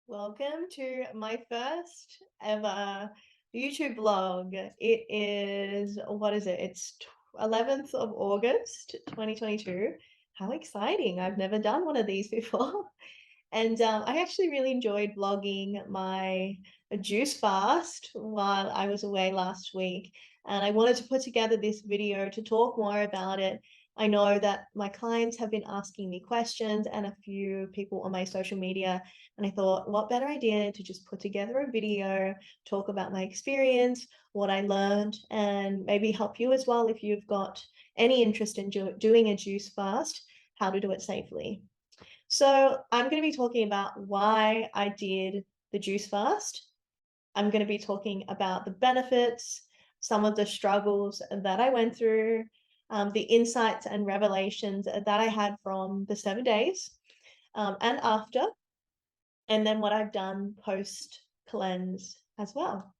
Welcome to my first ever YouTube vlog. It is, what is it? It's 11th of August, 2022. How exciting. I've never done one of these before. And I actually really enjoyed vlogging my juice fast while I was away last week. And I wanted to put together this video to talk more about it. I know that my clients have been asking me questions and a few people on my social media. And I thought, what better idea to just put together a video, talk about my experience, what I learned, and maybe help you as well if you've got any interest in doing a juice fast, how to do it safely. So I'm going to be talking about why I did the juice fast. I'm going to be talking about the benefits, some of the struggles that I went through, the insights and revelations that I had from the 7 days and after, and then what I've done post cleanse as well.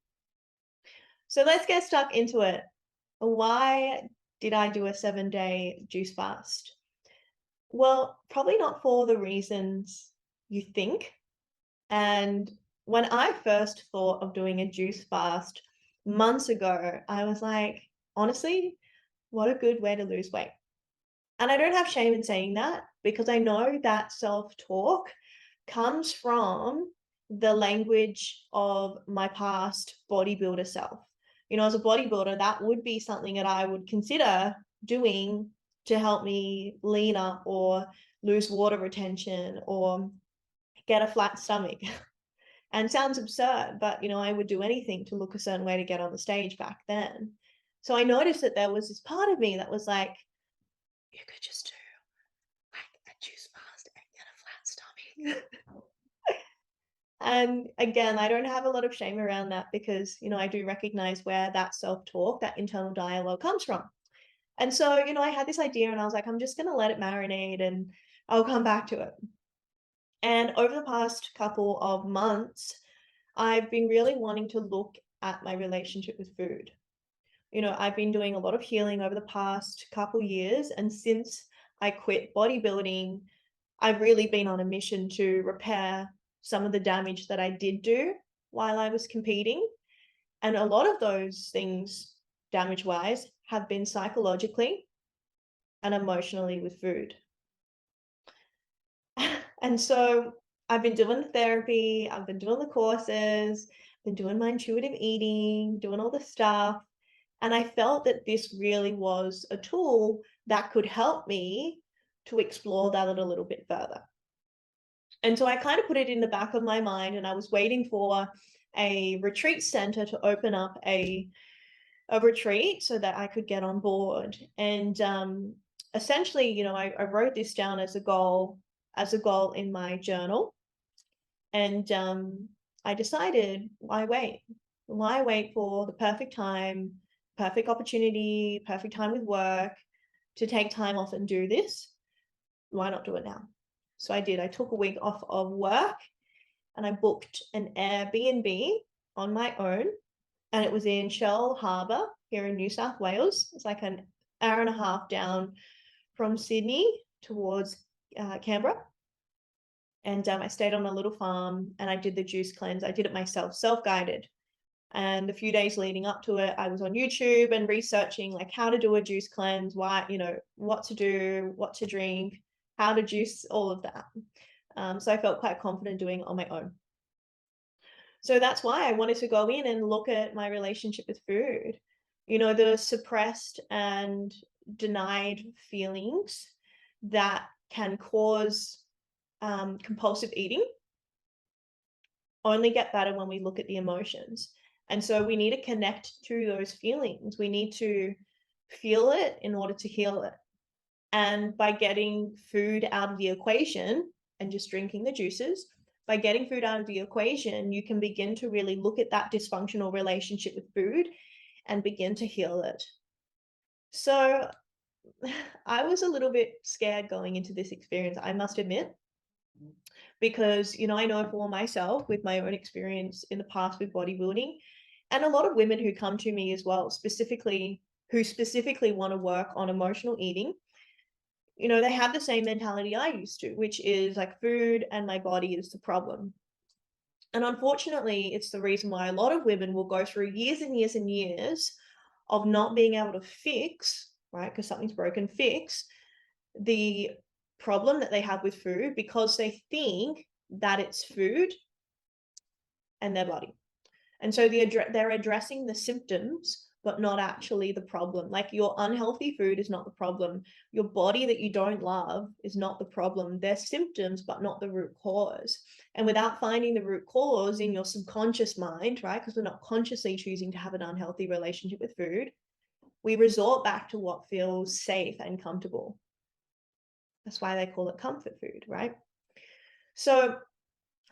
So let's get stuck into it. Why did I do a 7-day juice fast? Well, probably not for the reasons you think. And when I first thought of doing a juice fast months ago, I was like, honestly, what a good way to lose weight. And I don't have shame in saying that because I know that self-talk comes from the language of my past bodybuilder self. As a bodybuilder, that would be something that I would consider doing to help me lean up or lose water retention or get a flat stomach. And sounds absurd, but I would do anything to look a certain way to get on the stage back then. So I noticed that there was this part of me that was like, you could just do like a juice fast and get a flat stomach. And again, I don't have a lot of shame around that because, I do recognize where that self-talk, that internal dialogue comes from. And so, I had this idea and I was like, I'm just going to let it marinate and I'll come back to it. And over the past couple of months, I've been really wanting to look at my relationship with food. I've been doing a lot of healing over the past couple years. And since I quit bodybuilding, I've really been on a mission to repair some of the damage that I did do while I was competing. And a lot of those things, damage wise, have been psychologically and emotionally with food. And so I've been doing the therapy, I've been doing the courses, been doing my intuitive eating, doing all the stuff. And I felt that this really was a tool that could help me to explore that a little bit further. And so I kind of put it in the back of my mind and I was waiting for a retreat center to open up a retreat so that I could get on board. And essentially, I wrote this down as a goal in my journal. And I decided, why wait? Why wait for the perfect time, perfect opportunity, perfect time with work to take time off and do this? Why not do it now? So I did. I took a week off of work and I booked an Airbnb on my own. And it was in Shell Harbour here in New South Wales. It's like an hour and a half down from Sydney towards Canberra. And I stayed on a little farm and I did the juice cleanse. I did it myself, self-guided. And a few days leading up to it, I was on YouTube and researching like how to do a juice cleanse, why, what to do, what to drink, how to juice, all of that. So I felt quite confident doing it on my own. So that's why I wanted to go in and look at my relationship with food. The suppressed and denied feelings that can cause compulsive eating only get better when we look at the emotions. And so we need to connect to those feelings. We need to feel it in order to heal it. And by getting food out of the equation and just drinking the juices, by getting food out of the equation, you can begin to really look at that dysfunctional relationship with food and begin to heal it. So I was a little bit scared going into this experience, I must admit, because, I know for myself with my own experience in the past with bodybuilding, and a lot of women who come to me as well, who specifically want to work on emotional eating, they have the same mentality I used to, which is like food and my body is the problem. And unfortunately, it's the reason why a lot of women will go through years and years and years of not being able to fix, right, because something's broken, fix the problem that they have with food because they think that it's food and their body. And so they're addressing the symptoms, but not actually the problem. Like your unhealthy food is not the problem. Your body that you don't love is not the problem. They're symptoms, but not the root cause. And without finding the root cause in your subconscious mind, right? Because we're not consciously choosing to have an unhealthy relationship with food, we resort back to what feels safe and comfortable. That's why they call it comfort food, right? So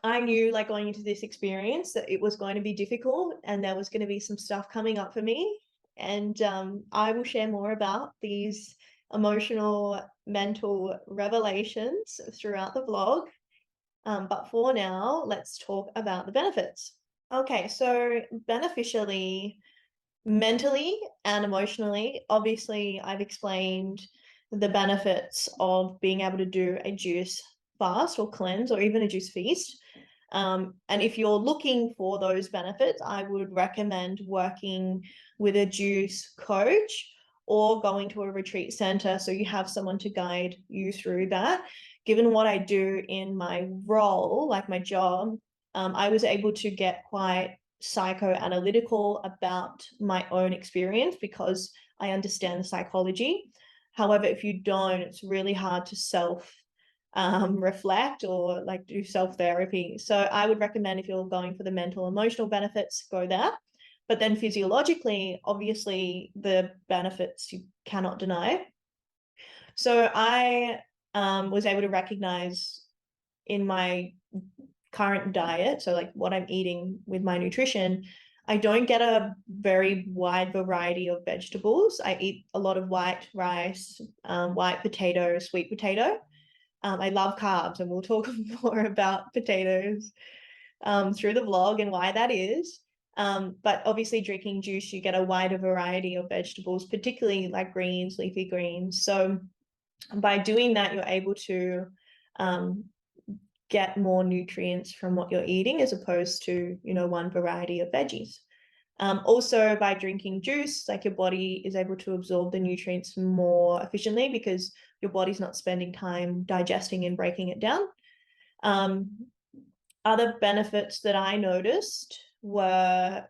I knew, like, going into this experience that it was going to be difficult and there was going to be some stuff coming up for me. And I will share more about these emotional, mental revelations throughout the vlog. But for now, let's talk about the benefits. Okay, so beneficially, mentally and emotionally, obviously, I've explained the benefits of being able to do a juice fast or cleanse or even a juice feast. And if you're looking for those benefits, I would recommend working with a juice coach or going to a retreat center so you have someone to guide you through that. Given what I do in my role, like my job, I was able to get quite psychoanalytical about my own experience because I understand the psychology. However, if you don't, it's really hard to reflect or like do self-therapy. So I would recommend, if you're going for the mental emotional benefits, go there. But then physiologically, obviously the benefits you cannot deny. So I was able to recognize in my current diet, so like what I'm eating with my nutrition, I don't get a very wide variety of vegetables. I eat a lot of white rice, white potato, sweet potato. I love carbs, and we'll talk more about potatoes through the vlog and why that is. But obviously drinking juice, you get a wider variety of vegetables, particularly like greens, leafy greens. So by doing that, you're able to get more nutrients from what you're eating as opposed to, one variety of veggies. Also, by drinking juice, like your body is able to absorb the nutrients more efficiently because your body's not spending time digesting and breaking it down. Other benefits that I noticed were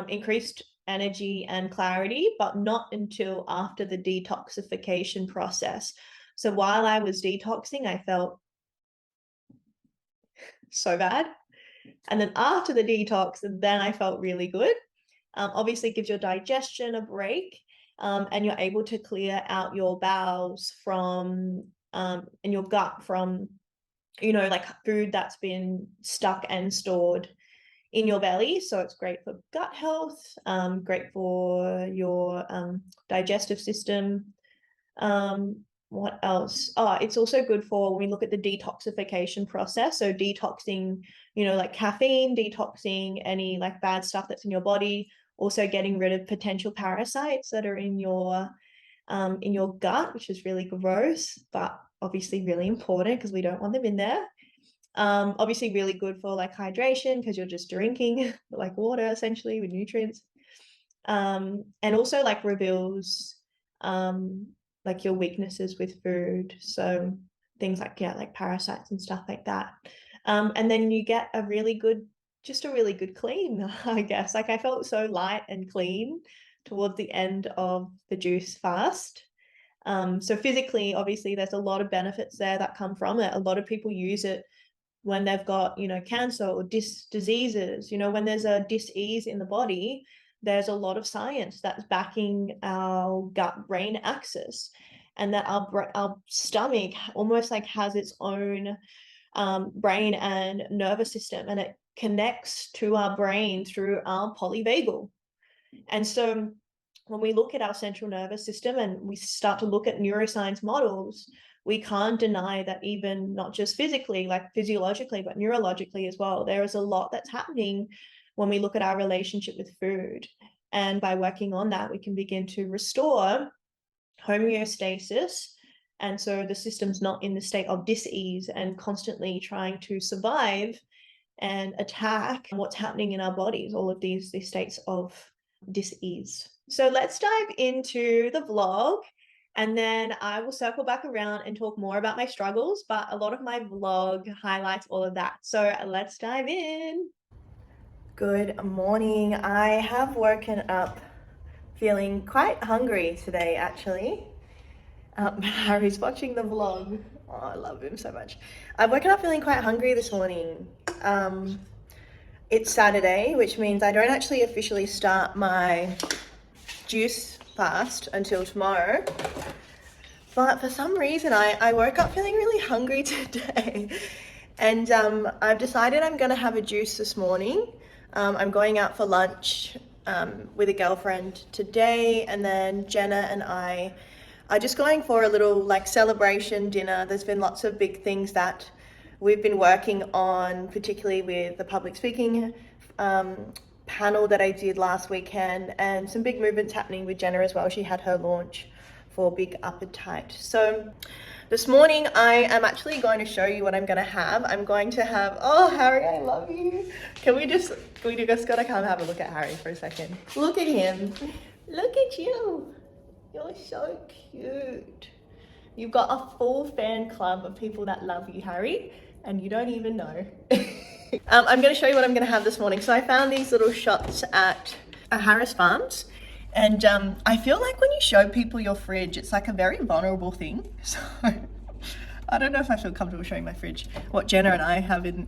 increased energy and clarity, but not until after the detoxification process. So while I was detoxing, I felt so bad. And then after the detox, then I felt really good. Obviously, it gives your digestion a break, and you're able to clear out your bowels from and your gut from, like food that's been stuck and stored in your belly. So it's great for gut health, great for your digestive system. What else? Oh, it's also good for when we look at the detoxification process. So detoxing, like caffeine, detoxing any like bad stuff that's in your body, also getting rid of potential parasites that are in your gut, which is really gross, but obviously really important because we don't want them in there. Obviously really good for like hydration because you're just drinking like water essentially with nutrients. And also like reveals like your weaknesses with food. So things like, like parasites and stuff like that. And then you get a really good clean, I guess. Like I felt so light and clean towards the end of the juice fast. So physically, obviously, there's a lot of benefits there that come from it. A lot of people use it when they've got, cancer or diseases, when there's a dis-ease in the body, there's a lot of science that's backing our gut-brain axis, and that our stomach almost like has its own brain and nervous system, and it connects to our brain through our polyvagal. And so when we look at our central nervous system and we start to look at neuroscience models, we can't deny that even not just physically, like physiologically, but neurologically as well, there is a lot that's happening when we look at our relationship with food. And by working on that, we can begin to restore homeostasis. And so the system's not in the state of dis-ease and constantly trying to survive and attack what's happening in our bodies, all of these states of dis-ease. So let's dive into the vlog, and then I will circle back around and talk more about my struggles, but a lot of my vlog highlights all of that. So let's dive in. Good morning. I have woken up feeling quite hungry today, actually. Harry's watching the vlog. Oh, I love him so much. I've woken up feeling quite hungry this morning. It's Saturday, which means I don't actually officially start my juice fast until tomorrow. But for some reason, I woke up feeling really hungry today. And I've decided I'm going to have a juice this morning. I'm going out for lunch with a girlfriend today, and then Jenna and I are just going for a little like celebration dinner. There's been lots of big things that we've been working on, particularly with the public speaking panel that I did last weekend, and some big movements happening with Jenna as well. She had her launch for Big Appetite. So this morning I am actually going to show you what I'm going to have. I'm going to have, oh Harry, I love you. We just gotta come have a look at Harry for a second. Look at him. Look at you. You're so cute. You've got a full fan club of people that love you, Harry, and you don't even know. I'm going to show you what I'm going to have this morning. So I found these little shots at Harris Farms, and I feel like when you show people your fridge, it's like a very vulnerable thing. So I don't know if I feel comfortable showing my fridge, what Jenna and I have in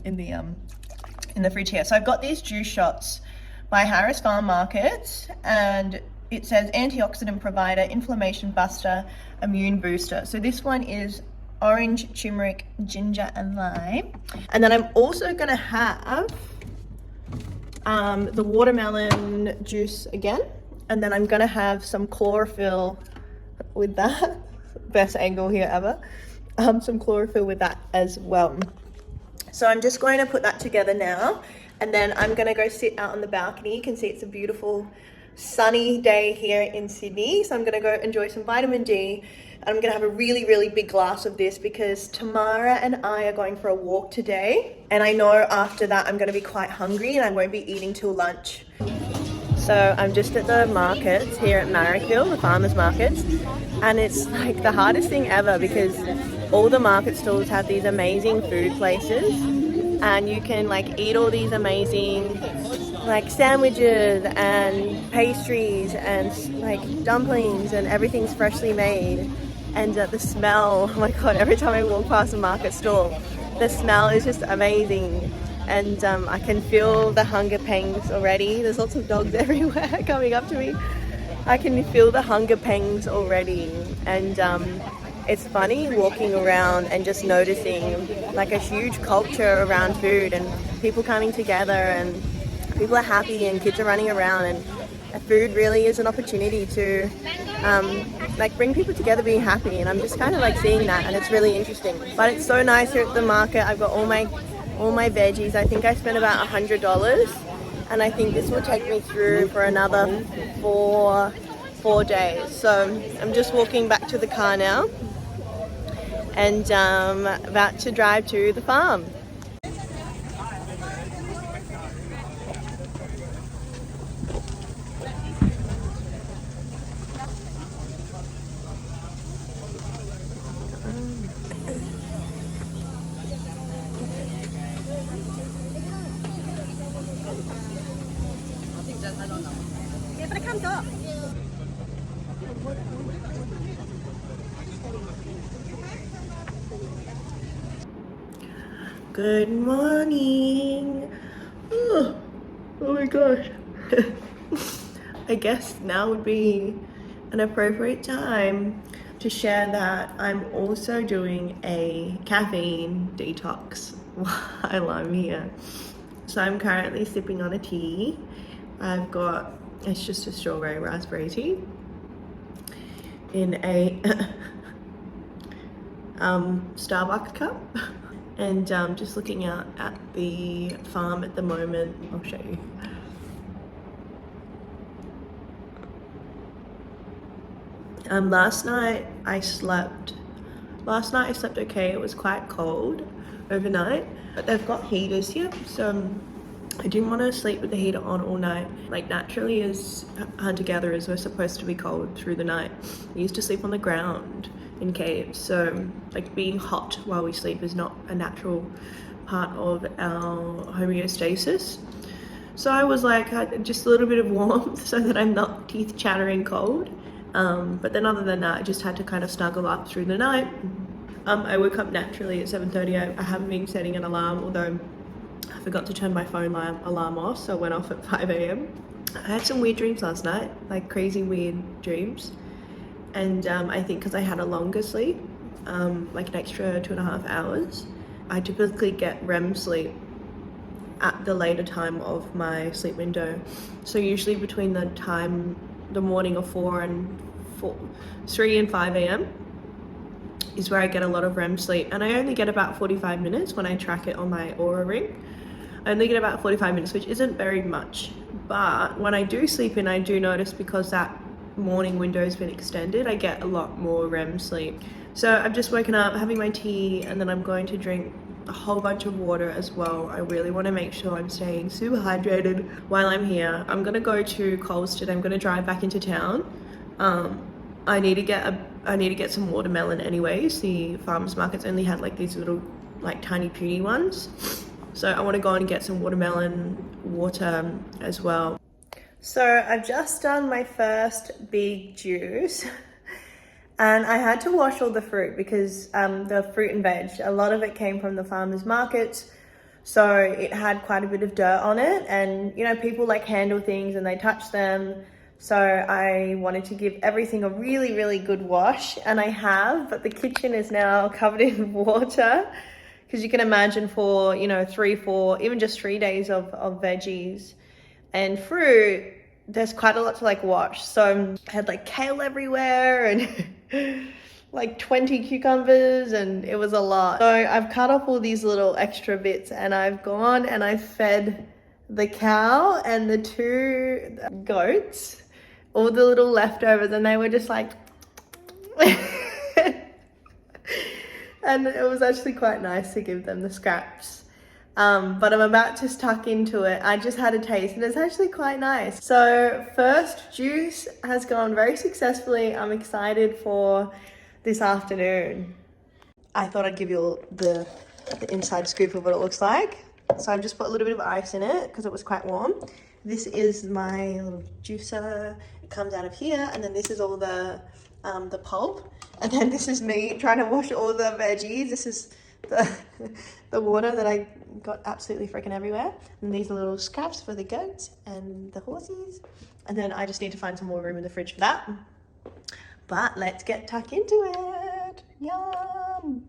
the fridge here. So I've got these juice shots by Harris Farm Markets, and it says antioxidant provider, inflammation buster, immune booster. So this one is orange, turmeric, ginger, and lime. And then I'm also gonna have the watermelon juice again. And then I'm gonna have some chlorophyll with that. Best angle here ever. Some chlorophyll with that as well. So I'm just going to put that together now. And then I'm gonna go sit out on the balcony. You can see it's a beautiful sunny day here in Sydney, so I'm gonna go enjoy some vitamin D, and I'm gonna have a really, really big glass of this because Tamara and I are going for a walk today, and I know after that I'm gonna be quite hungry and I won't be eating till lunch. So I'm just at the markets here at Marrickville, the farmers markets, and it's like the hardest thing ever because all the market stalls have these amazing food places, and you can like eat all these amazing like sandwiches and pastries and like dumplings, and everything's freshly made. And the smell, oh my god, every time I walk past a market stall, the smell is just amazing. And I can feel the hunger pangs already. There's lots of dogs everywhere coming up to me. I can feel the hunger pangs already. And it's funny walking around and just noticing like a huge culture around food and people coming together, and people are happy and kids are running around, and food really is an opportunity to like bring people together being happy, and I'm just kind of like seeing that, and it's really interesting. But it's so nice here at the market. I've got all my veggies. I think I spent about $100, and I think this will take me through for another four days. So I'm just walking back to the car now, and about to drive to the farm. Good morning. Oh my gosh. I guess now would be an appropriate time to share that I'm also doing a caffeine detox while I'm here. So I'm currently sipping on a tea. It's just a strawberry raspberry tea in a Starbucks cup. And just looking out at the farm at the moment. I'll show you. Last night I slept okay. It was quite cold, overnight, but they've got heaters here, so I didn't want to sleep with the heater on all night. Like, naturally, as hunter-gatherers, we're supposed to be cold through the night. We used to sleep on the ground in caves, so like being hot while we sleep is not a natural part of our homeostasis. So I was like, just a little bit of warmth so that I'm not teeth chattering cold. But then other than that, I just had to kind of snuggle up through the night. I woke up naturally at 7:30. I haven't been setting an alarm, although I forgot to turn my phone alarm off, so I went off at 5 a.m. I had some weird dreams last night, like crazy weird dreams. And I think because I had a longer sleep, like an extra 2.5 hours, I typically get REM sleep at the later time of my sleep window. So usually between the morning of 3 and 5 a.m. is where I get a lot of REM sleep, and I only get about 45 minutes when I track it on my Aura ring. I only get about 45 minutes, which isn't very much, but when I do sleep in, I do notice, because that morning window has been extended, I get a lot more REM sleep. So I've just woken up, having my tea, and then I'm going to drink a whole bunch of water as well. I really want to make sure I'm staying super hydrated while I'm here. I'm gonna go to Coles today. I'm gonna drive back into town. I need to get some watermelon anyways. The farmers markets only had like these little like tiny puny ones, so I want to go and get some watermelon water as well. So I've just done my first big juice and I had to wash all the fruit because the fruit and veg, a lot of it came from the farmers markets, so it had quite a bit of dirt on it, and you know, people like handle things and they touch them. So I wanted to give everything a really, really good wash, and I have, but the kitchen is now covered in water, because you can imagine for, you know, 3, 4, even just 3 days of veggies and fruit, there's quite a lot to like wash. So I had like kale everywhere and like 20 cucumbers, and it was a lot. So I've cut off all these little extra bits, and I've gone and I fed the cow and the 2 goats all the little leftovers, and they were just like and it was actually quite nice to give them the scraps. But I'm about to tuck into it. I just had a taste and it's actually quite nice. So first juice has gone very successfully. I'm excited for this afternoon. I thought I'd give you the inside scoop of what it looks like. So I've just put a little bit of ice in it because it was quite warm. This is my little juicer. It comes out of here, and then this is all the pulp, and then this is me trying to wash all the veggies. This is the water that I got absolutely freaking everywhere, and these are little scraps for the goats and the horses, and then I just need to find some more room in the fridge for that. But let's get tucked into it. Yum.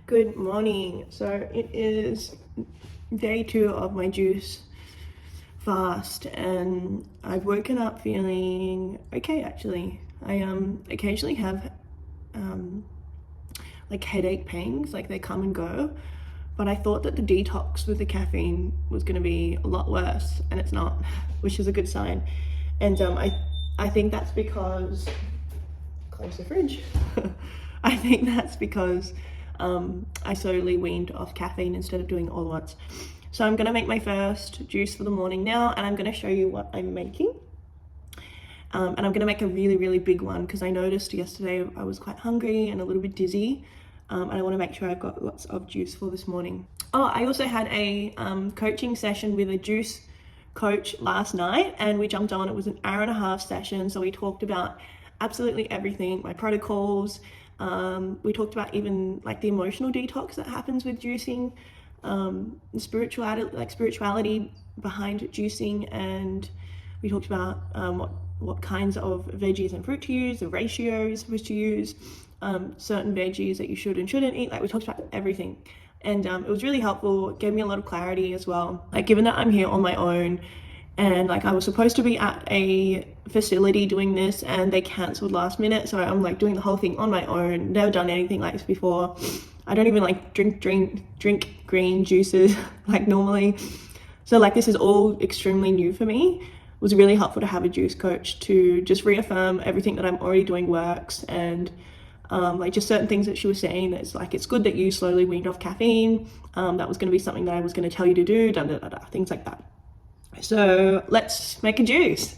Good morning. So it is day 2 of my juice fast, and I've woken up feeling okay actually. I occasionally have like headache pangs, like they come and go, but I thought that the detox with the caffeine was going to be a lot worse, and it's not, which is a good sign. And I think that's because, close the fridge. I think that's because I slowly weaned off caffeine instead of doing it all at once. So I'm gonna make my first juice for the morning now, and I'm gonna show you what I'm making. And I'm gonna make a really, really big one because I noticed yesterday I was quite hungry and a little bit dizzy, and I wanna make sure I've got lots of juice for this morning. Oh, I also had a coaching session with a juice coach last night, and we jumped on. It was an hour-and-a-half session, so we talked about absolutely everything, my protocols. We talked about even like the emotional detox that happens with juicing, spirituality behind juicing, and we talked about what kinds of veggies and fruit to use, the ratios to use, certain veggies that you should and shouldn't eat. Like, we talked about everything, and it was really helpful. It gave me a lot of clarity as well. Like, given that I'm here on my own, and like I was supposed to be at a facility doing this and they cancelled last minute, so I'm like doing the whole thing on my own. Never done anything like this before. I don't even like drink green juices like normally. So like this is all extremely new for me. It was really helpful to have a juice coach to just reaffirm everything that I'm already doing works, and like just certain things that she was saying, that's like, it's good that you slowly weaned off caffeine. That was going to be something that I was going to tell you to do, things like that. So let's make a juice.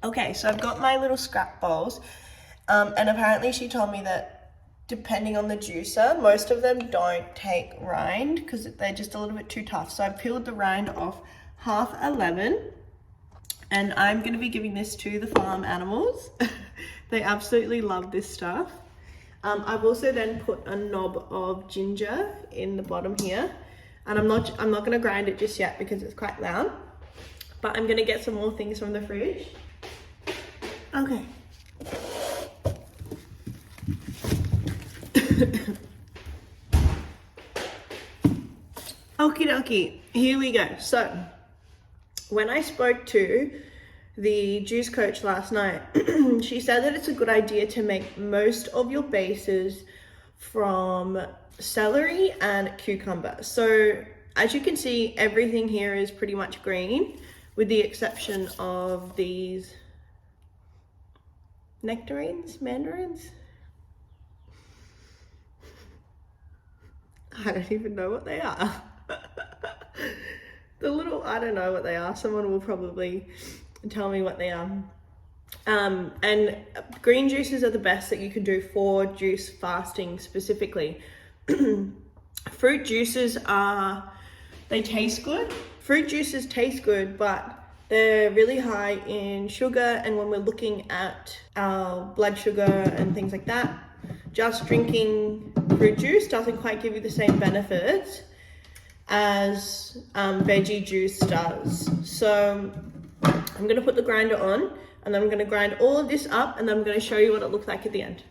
Okay, so I've got my little scrap bowls, and apparently she told me that depending on the juicer, most of them don't take rind because they're just a little bit too tough. So I've peeled the rind off half a lemon, and I'm going to be giving this to the farm animals. They absolutely love this stuff. I've also then put a knob of ginger in the bottom here, and I'm not going to grind it just yet because it's quite loud, but I'm going to get some more things from the fridge. Okay. Okie dokie, here we go. So when I spoke to the juice coach last night, she said that it's a good idea to make most of your bases from celery and cucumber. So as you can see, everything here is pretty much green, with the exception of these mandarins. I don't even know what they are. I don't know what they are. Someone will probably tell me what they are. And green juices are the best that you can do for juice fasting specifically. Fruit juices they taste good. Fruit juices taste good, but they're really high in sugar, and when we're looking at our blood sugar and things like that, just drinking fruit juice doesn't quite give you the same benefits as veggie juice does. So I'm going to put the grinder on, and then I'm going to grind all of this up, and then I'm going to show you what it looks like at the end.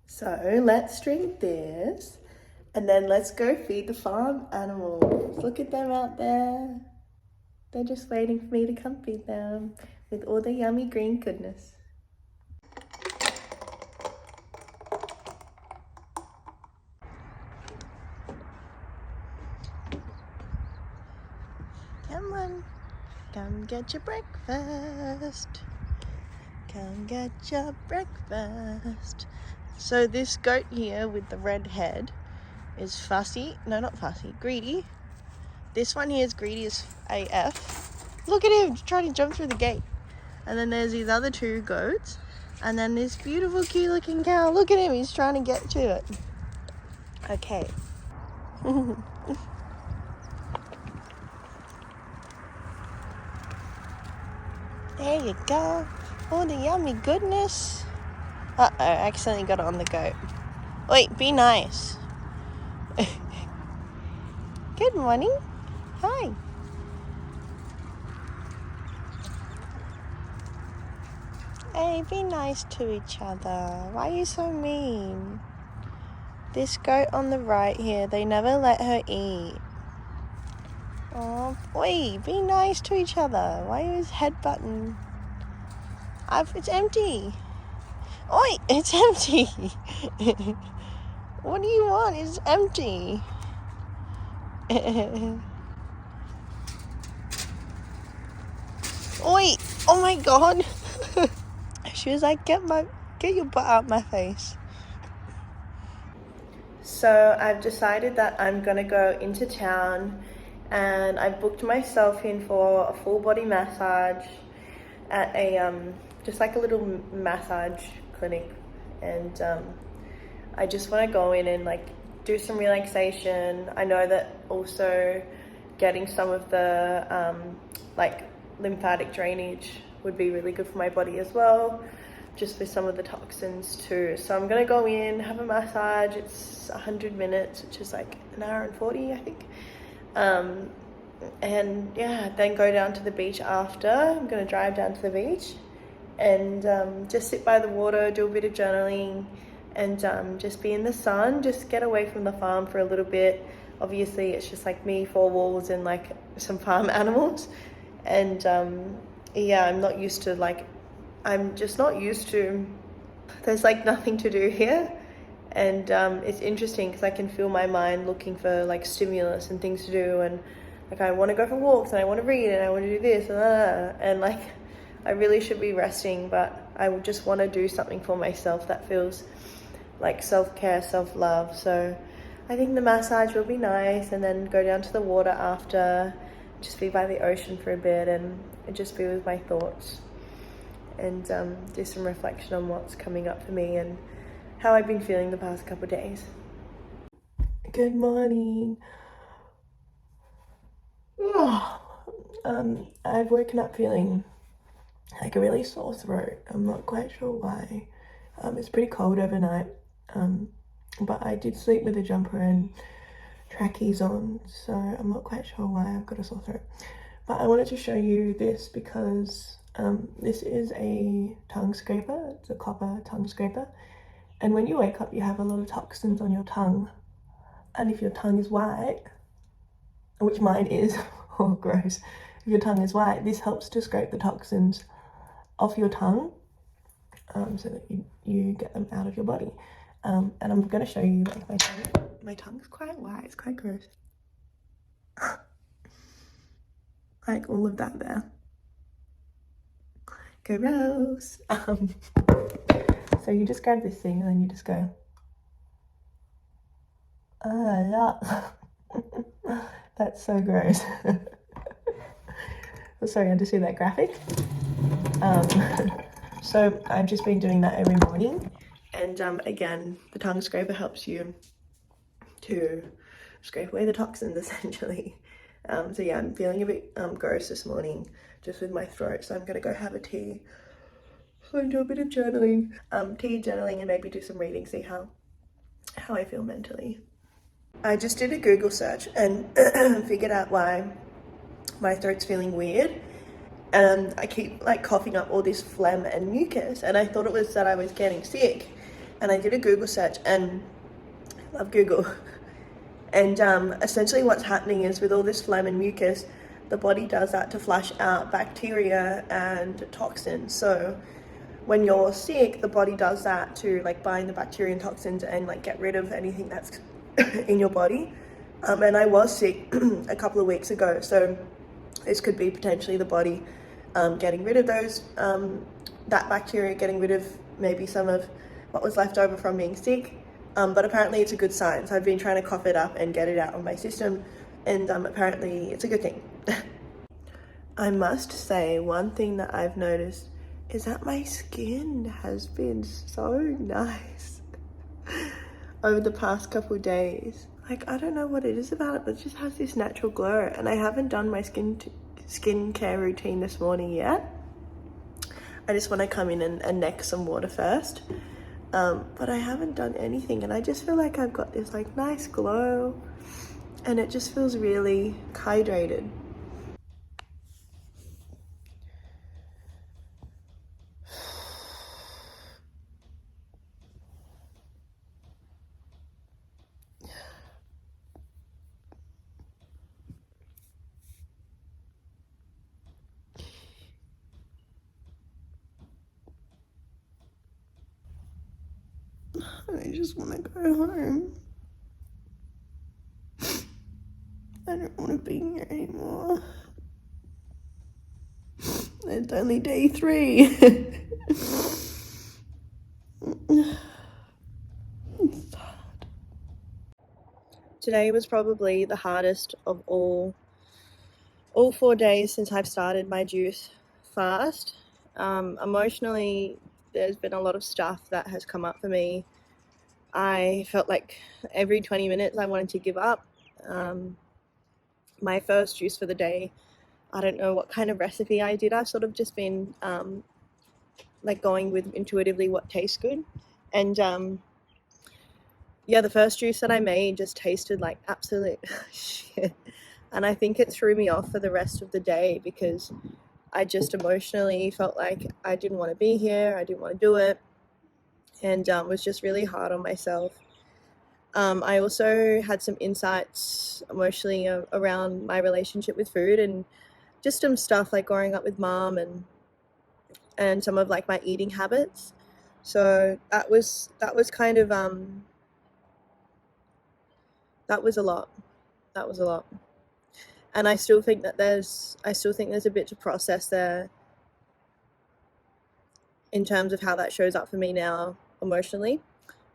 So let's drink this, and then let's go feed the farm animals. Look at them out there. They're just waiting for me to come feed them with all the yummy green goodness. Come on, come get your breakfast. Come get your breakfast. So this goat here with the red head is fussy. No, not fussy, greedy. This one here is greedy as AF. Look at him trying to jump through the gate. And then there's these other two goats. And then this beautiful cute looking cow. Look at him, he's trying to get to it. Okay. There you go. All the yummy goodness. Uh-oh, I accidentally got it on the goat. Wait, be nice. Good morning. Hi. Hey, be nice to each other. Why are you so mean? This goat on the right here, they never let her eat. Oh, oi, be nice to each other. Why are you always headbutting? It's empty. Oi, it's empty. What do you want? It's empty. Oi! Oh my god! She was like, get your butt out my face. So I've decided that I'm gonna go into town, and I've booked myself in for a full body massage at a just like a little massage clinic, and I just want to go in and like do some relaxation. I know that also getting some of the like lymphatic drainage would be really good for my body as well, just for some of the toxins too. So I'm gonna go in, have a massage. It's 100 minutes, which is like an hour and 40, I think. And yeah, then go down to the beach after. I'm gonna drive down to the beach and just sit by the water, do a bit of journaling, and just be in the sun, just get away from the farm for a little bit. Obviously it's just like me, four walls, and like some farm animals. And yeah, I'm just not used to, there's like nothing to do here. And it's interesting because I can feel my mind looking for like stimulus and things to do, and like I want to go for walks and I want to read and I want to do this and like I really should be resting, but I would just want to do something for myself that feels like self-care, self-love. So I think the massage will be nice, and then go down to the water after, just be by the ocean for a bit and just be with my thoughts, and do some reflection on what's coming up for me and how I've been feeling the past couple of days. Good morning. I've woken up feeling like a really sore throat. I'm not quite sure why. It's pretty cold overnight, but I did sleep with a jumper and trackies on, so I'm not quite sure why I've got a sore throat. But I wanted to show you this because this is a tongue scraper. It's a copper tongue scraper, and when you wake up you have a lot of toxins on your tongue, and if your tongue is white, which mine is, oh gross, if your tongue is white, this helps to scrape the toxins off your tongue, so that you get them out of your body. And I'm going to show you like my tongue. My tongue's quite white, it's quite gross. Like all of that there. Gross. So you just grab this thing and then you just go, yeah. That's so gross. Sorry, I had to see that graphic. So I've just been doing that every morning, and again, the tongue scraper helps you to scrape away the toxins essentially. So yeah, I'm feeling a bit gross this morning just with my throat, so I'm gonna go have a tea and do a bit of journaling, journaling, and maybe do some reading, see how I feel mentally. I just did a Google search and figured out why my throat's feeling weird, and I keep like coughing up all this phlegm and mucus, and I thought it was that I was getting sick. And I did a Google search, and I love Google. And essentially what's happening is, with all this phlegm and mucus, the body does that to flush out bacteria and toxins. So when you're sick, the body does that to like bind the bacteria and toxins and like get rid of anything that's in your body. And I was sick a couple of weeks ago, so this could be potentially the body getting rid of those, that bacteria, getting rid of maybe some of what was left over from being sick. But apparently it's a good sign. So I've been trying to cough it up and get it out of my system, and apparently it's a good thing. I must say, one thing that I've noticed is that my skin has been so nice over the past couple of days. Like, I don't know what it is about it, but it just has this natural glow. And I haven't done my skincare routine this morning yet. I just want to come in and neck some water first. But I haven't done anything, and I just feel like I've got this like nice glow, and it just feels really hydrated. I just want to go home. I don't want to be here anymore. I It's only day 3. Today was probably the hardest of all 4 days since I've started my juice fast. Emotionally, there's been a lot of stuff that has come up for me. I felt like every 20 minutes I wanted to give up. My first juice for the day, I don't know what kind of recipe I did. I've sort of just been like going with intuitively what tastes good. And yeah, the first juice that I made just tasted like absolute shit. And I think it threw me off for the rest of the day because I just emotionally felt like I didn't want to be here. I didn't want to do it. And was just really hard on myself. I also had some insights emotionally around my relationship with food and just some stuff like growing up with mom and some of like my eating habits. So that was kind of that was a lot. That was a lot. And I still think there's a bit to process there in terms of how that shows up for me now emotionally,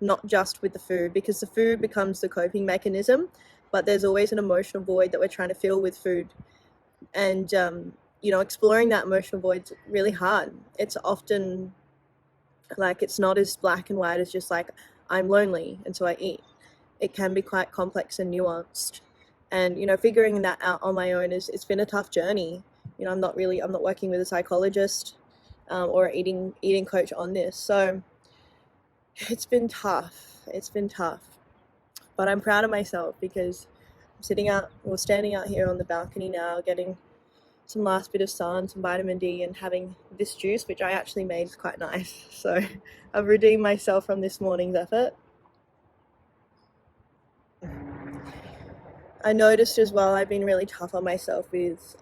not just with the food, because the food becomes the coping mechanism, but there's always an emotional void that we're trying to fill with food. And exploring that emotional void's really hard. It's often like it's not as black and white as just like I'm lonely and so I eat. It can be quite complex and nuanced. And figuring that out on my own it's been a tough journey. I'm not working with a psychologist or an eating coach on this, so it's been tough. But I'm proud of myself because I'm standing out here on the balcony now, getting some last bit of sun, some vitamin D, and having this juice, which I actually made, is quite nice. So I've redeemed myself from this morning's effort. I noticed as well I've been really tough on myself with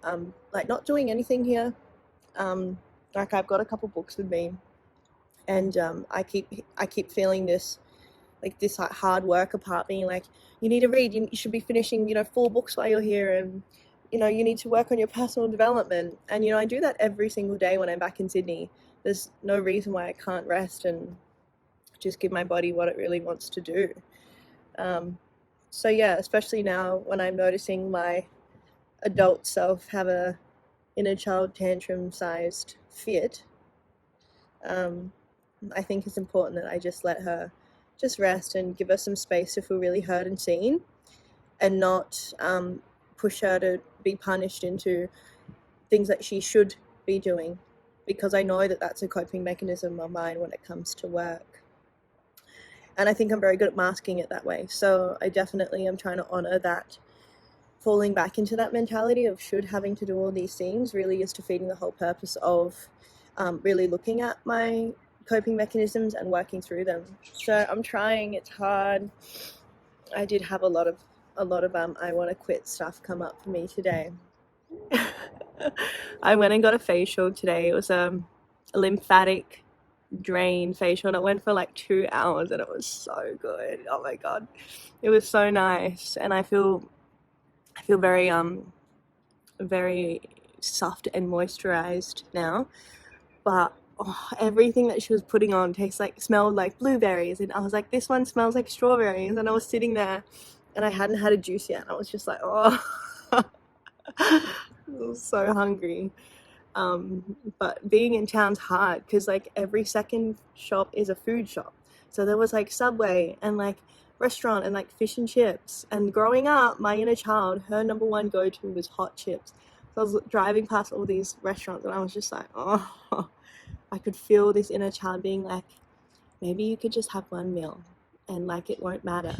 like not doing anything here. Like I've got a couple books with me, and I keep feeling this like hard work apart, being like, you need to read, you should be finishing 4 books while you're here, and you need to work on your personal development. And I do that every single day when I'm back in Sydney. There's no reason why I can't rest and just give my body what it really wants to do. So yeah, especially now when I'm noticing my adult self have a inner child tantrum sized fit, I think it's important that I just let her just rest and give her some space to feel really heard and seen, and not push her to be punished into things that she should be doing, because I know that that's a coping mechanism of mine when it comes to work. And I think I'm very good at masking it that way. So I definitely am trying to honor that falling back into that mentality of should having to do all these things really is defeating the whole purpose of really looking at my coping mechanisms and working through them. So I'm trying. It's hard. I did have a lot of I want to quit stuff come up for me today. I went and got a facial today. It was a lymphatic drain facial, and it went for like 2 hours, and it was so good. Oh my god, it was so nice, and I feel very very soft and moisturized now. But everything that she was putting on smelled like blueberries, and I was like, this one smells like strawberries. And I was sitting there and I hadn't had a juice yet, and I was just like, oh I was so hungry. But being in town's hard because like every second shop is a food shop. So there was like Subway and like restaurant and like fish and chips. And growing up, my inner child, her number one go-to was hot chips. So I was driving past all these restaurants and I was just like, oh, I could feel this inner child being like, maybe you could just have one meal and like it won't matter.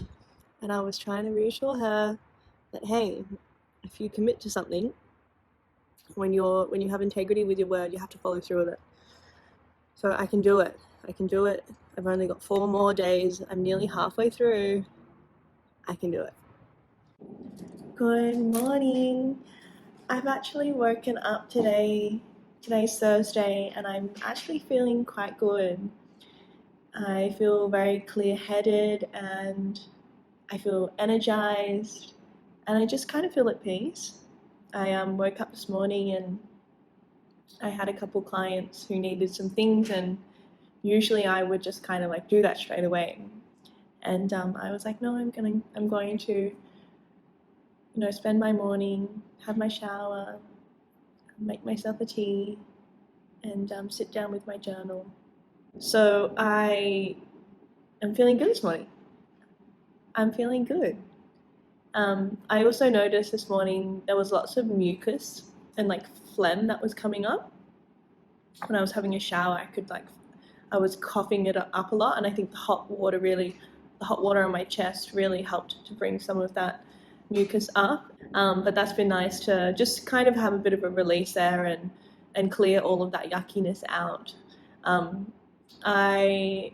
And I was trying to reassure her that, hey, if you commit to something, when you have integrity with your word, you have to follow through with it. So I can do it. I've only got 4 more days. I'm nearly halfway through. I can do it. Good morning. I've actually woken up today. Today's Thursday, and I'm actually feeling quite good. I feel very clear-headed, and I feel energized, and I just kind of feel at peace. I woke up this morning and I had a couple clients who needed some things, and usually I would just kind of like do that straight away. And I was like, no, I'm going to, spend my morning, have my shower, make myself a tea, and sit down with my journal. So I am feeling good this morning. I'm feeling good. I also noticed this morning there was lots of mucus and like phlegm that was coming up. When I was having a shower, I was coughing it up a lot, and I think the hot water on my chest really helped to bring some of that mucus up. But that's been nice to just kind of have a bit of a release there and clear all of that yuckiness out. I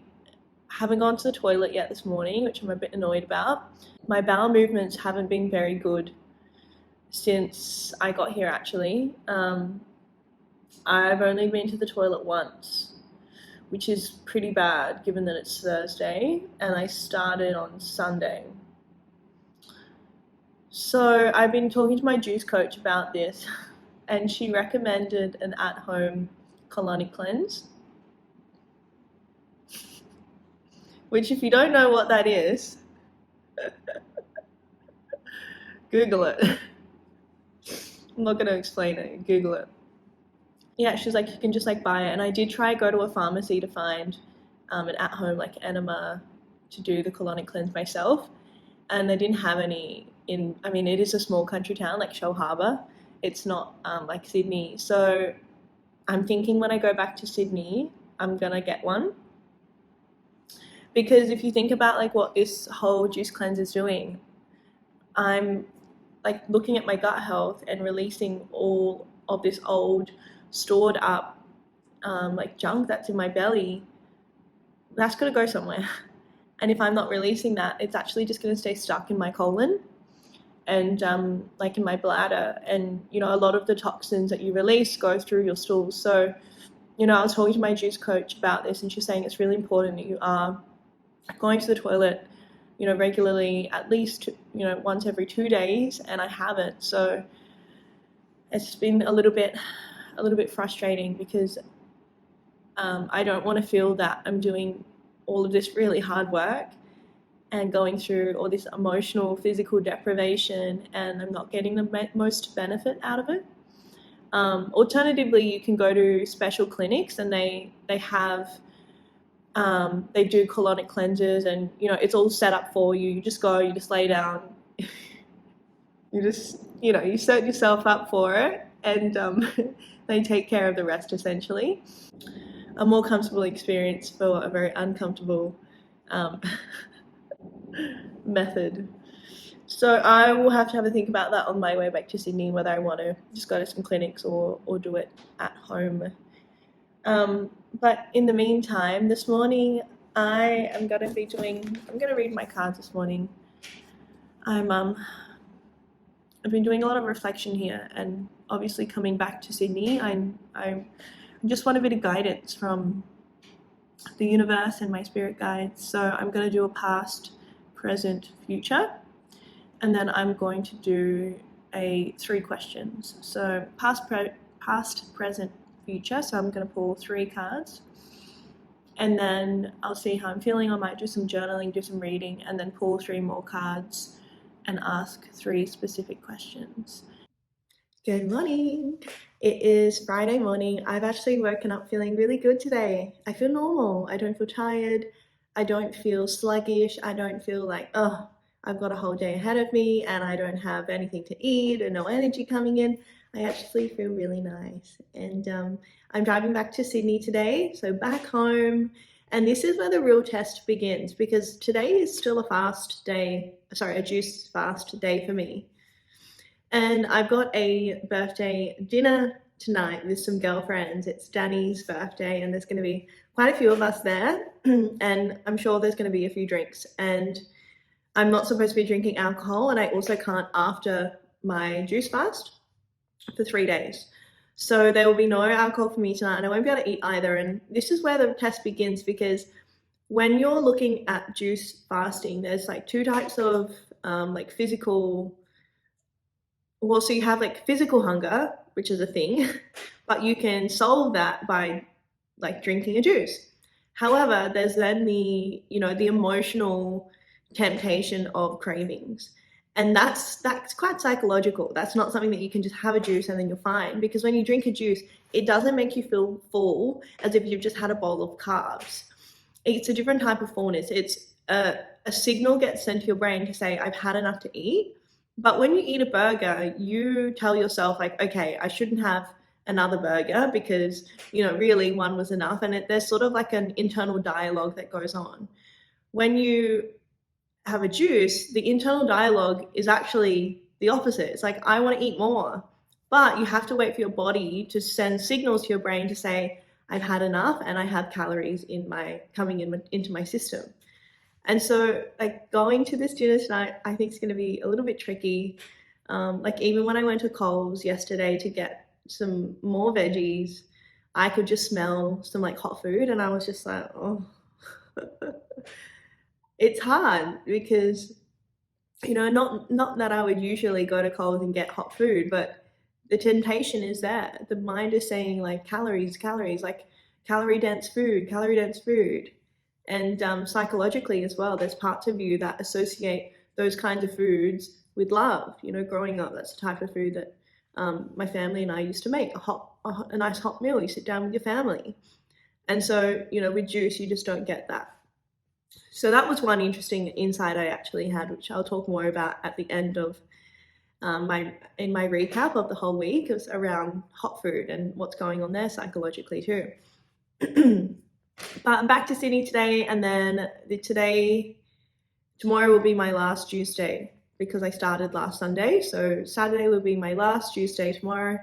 haven't gone to the toilet yet this morning, which I'm a bit annoyed about. My bowel movements haven't been very good since I got here, actually. I've only been to the toilet once, which is pretty bad given that it's Thursday and I started on Sunday. So I've been talking to my juice coach about this, and she recommended an at-home colonic cleanse, which, if you don't know what that is, Google it. I'm not going to explain it. Google it. Yeah, she's like, you can just like buy it. And I did try go to a pharmacy to find an at-home like enema to do the colonic cleanse myself, and they didn't have any in. I mean, it is a small country town like Shoal Harbour. It's not like Sydney. So I'm thinking when I go back to Sydney, I'm gonna get one, because if you think about like what this whole juice cleanse is doing, I'm like looking at my gut health and releasing all of this old stored up like junk that's in my belly. That's going to go somewhere, and if I'm not releasing that, it's actually just going to stay stuck in my colon and like in my bladder, and a lot of the toxins that you release go through your stools. So I was talking to my juice coach about this, and she's saying it's really important that you are going to the toilet regularly, at least once every 2 days, and I haven't. So it's been a little bit frustrating, because I don't want to feel that I'm doing all of this really hard work and going through all this emotional, physical deprivation, and I'm not getting the most benefit out of it. Alternatively, you can go to special clinics, and they have they do colonic cleanses, and it's all set up for you. You just go, you just lay down, you just you set yourself up for it, and they take care of the rest, essentially. A more comfortable experience for a very uncomfortable method. So I will have to have a think about that on my way back to Sydney, whether I want to just go to some clinics or do it at home. But in the meantime, this morning I'm going to read my cards this morning. I've been doing a lot of reflection here, and obviously coming back to Sydney, I just want a bit of guidance from the universe and my spirit guides. So I'm going to do a past, present, future, and then I'm going to do 3 questions. So past, present, future. So I'm going to pull 3 cards, and then I'll see how I'm feeling. I might do some journaling, do some reading, and then pull 3 more cards and ask 3 specific questions. Good morning. It is Friday morning. I've actually woken up feeling really good today. I feel normal. I don't feel tired. I don't feel sluggish. I don't feel like, oh, I've got a whole day ahead of me and I don't have anything to eat and no energy coming in. I actually feel really nice. And I'm driving back to Sydney today, so back home. And this is where the real test begins, because today is still a juice fast day for me. And I've got a birthday dinner tonight with some girlfriends. It's Danny's birthday, and there's going to be quite a few of us there. And I'm sure there's going to be a few drinks. And I'm not supposed to be drinking alcohol, and I also can't after my juice fast for 3 days. So there will be no alcohol for me tonight, and I won't be able to eat either. And this is where the test begins, because when you're looking at juice fasting, there's like 2 types of like physical. Well, so you have like physical hunger, which is a thing, but you can solve that by like drinking a juice. However, there's then the emotional temptation of cravings. And that's quite psychological. That's not something that you can just have a juice and then you're fine. Because when you drink a juice, it doesn't make you feel full as if you've just had a bowl of carbs. It's a different type of fullness. It's a signal gets sent to your brain to say, I've had enough to eat. But when you eat a burger, you tell yourself, like, okay, I shouldn't have another burger because, really one was enough. And there's sort of like an internal dialogue that goes on. When you have a juice, the internal dialogue is actually the opposite. It's like, I want to eat more. But you have to wait for your body to send signals to your brain to say, I've had enough and I have calories into my system. And so, like, going to this dinner tonight, I think is going to be a little bit tricky. Like, even when I went to Coles yesterday to get some more veggies, I could just smell some like hot food, and I was just like, oh, it's hard because not that I would usually go to Coles and get hot food, but the temptation is there. The mind is saying like calories, calories, like calorie dense food, calorie dense food. And psychologically as well, there's parts of you that associate those kinds of foods with love. Growing up, that's the type of food that my family and I used to make a nice hot meal. You sit down with your family. And so, with juice, you just don't get that. So that was one interesting insight I actually had, which I'll talk more about at the end of my recap of the whole week. It was around hot food and what's going on there psychologically too. But I'm back to Sydney today, and then tomorrow will be my last juice day because I started last Sunday. So Saturday will be my last juice day tomorrow.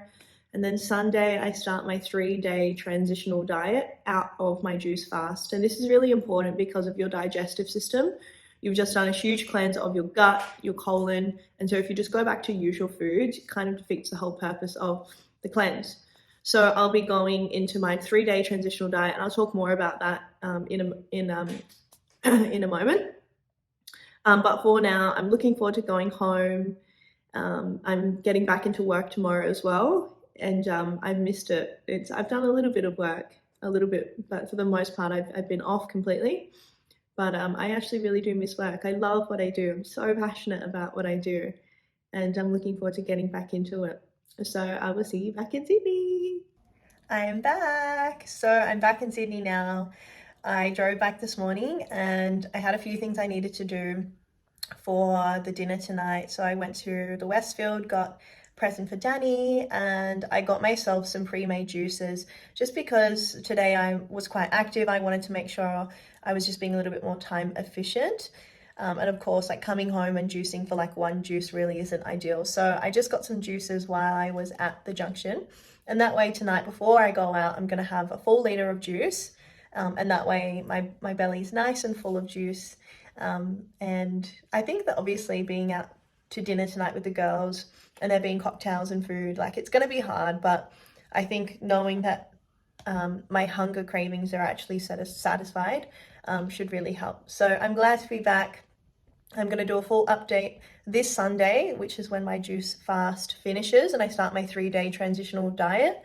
And then Sunday, I start my 3-day transitional diet out of my juice fast. And this is really important because of your digestive system. You've just done a huge cleanse of your gut, your colon. And so if you just go back to usual foods, it kind of defeats the whole purpose of the cleanse. So I'll be going into my 3-day transitional diet, and I'll talk more about that in a moment. But for now, I'm looking forward to going home. I'm getting back into work tomorrow as well, and I've missed it. I've done a little bit of work, but for the most part, I've been off completely. But I actually really do miss work. I love what I do. I'm so passionate about what I do, and I'm looking forward to getting back into it. So I will see you back in Sydney. I am back. So I'm back in Sydney now. I drove back this morning and I had a few things I needed to do for the dinner tonight. So I went to the Westfield, got a present for Danny, and I got myself some pre-made juices just because today I was quite active. I wanted to make sure I was just being a little bit more time efficient. And of course, like coming home and juicing for like one juice really isn't ideal. So I just got some juices while I was at the junction. And that way tonight, before I go out, I'm going to have a full liter of juice. And that way my belly's nice and full of juice. And I think that obviously being out to dinner tonight with the girls and there being cocktails and food, like it's going to be hard. But I think knowing that my hunger cravings are actually satisfied should really help. So I'm glad to be back. I'm going to do a full update this Sunday, which is when my juice fast finishes and I start my 3-day transitional diet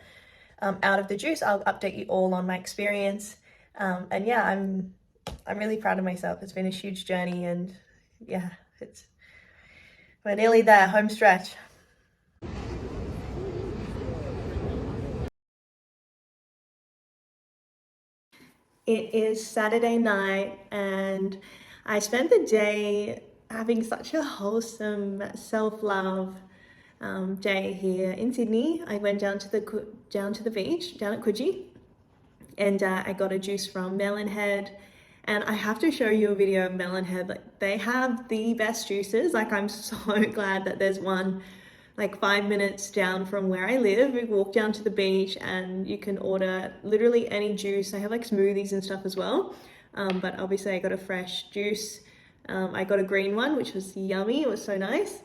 out of the juice. I'll update you all on my experience. And yeah, I'm really proud of myself. It's been a huge journey, and yeah, we're nearly there, home stretch. It is Saturday night, and I spent the day having such a wholesome self-love day here in Sydney. I went down to the beach down at Coogee, and I got a juice from Melonhead. And I have to show you a video of Melonhead. Like, they have the best juices. Like, I'm so glad that there's one like 5 minutes down from where I live. We walk down to the beach and you can order literally any juice. They have like smoothies and stuff as well. But obviously I got a fresh juice. I got a green one, which was yummy. It was so nice.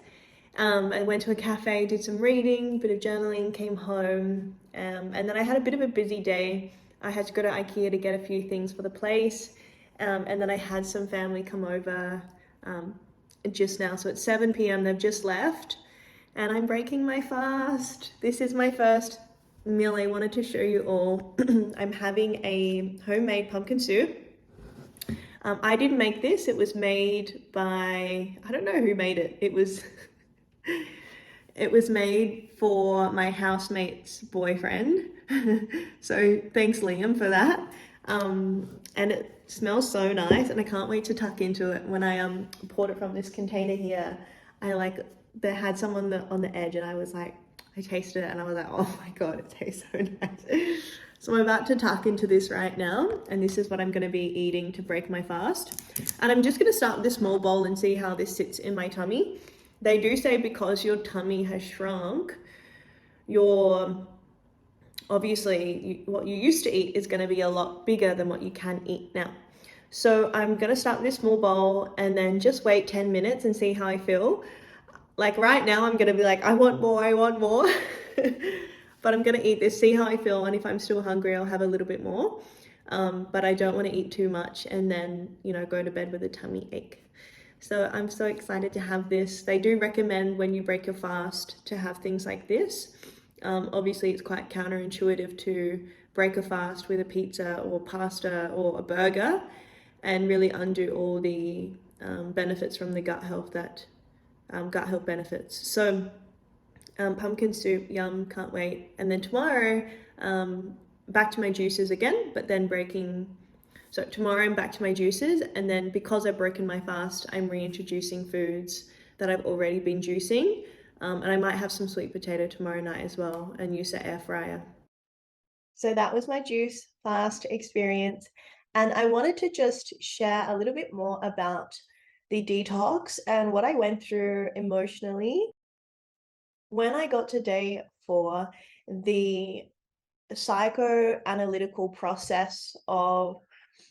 I went to a cafe, did some reading, bit of journaling, came home. And then I had a bit of a busy day. I had to go to IKEA to get a few things for the place. And then I had some family come over just now. So it's 7 p.m. They've just left. And I'm breaking my fast. This is my first Meal I wanted to show you all. I'm having a homemade pumpkin soup. I didn't make this. It was made by, I don't know who made it. It was it was made for my housemate's boyfriend. So thanks Liam for that. And it smells so nice, and I can't wait to tuck into it. When I poured it from this container here, I like they had some on the edge, and I was like, I tasted it and I was like, oh my god, it tastes so nice. So I'm about to tuck into this right now, and this is what I'm going to be eating to break my fast. And I'm just going to start with a small bowl and see how this sits in my tummy. They do say because your tummy has shrunk, your obviously what you used to eat is going to be a lot bigger than what you can eat now. So I'm going to start with a small bowl and then just wait 10 minutes and see how I feel. Like right now, I'm going to be like, I want more, I want more. But I'm going to eat this, see how I feel. And if I'm still hungry, I'll have a little bit more. But I don't want to eat too much and then, go to bed with a tummy ache. So I'm so excited to have this. They do recommend when you break your fast to have things like this. Obviously, it's quite counterintuitive to break a fast with a pizza or pasta or a burger and really undo all the benefits from the gut health benefits. So pumpkin soup, yum, can't wait. And then tomorrow, back to my juices again, but then so tomorrow I'm back to my juices, and then because I've broken my fast, I'm reintroducing foods that I've already been juicing. And I might have some sweet potato tomorrow night as well and use the air fryer. So that was my juice fast experience. And I wanted to just share a little bit more about the detox and what I went through emotionally. When I got to day 4, the psychoanalytical process of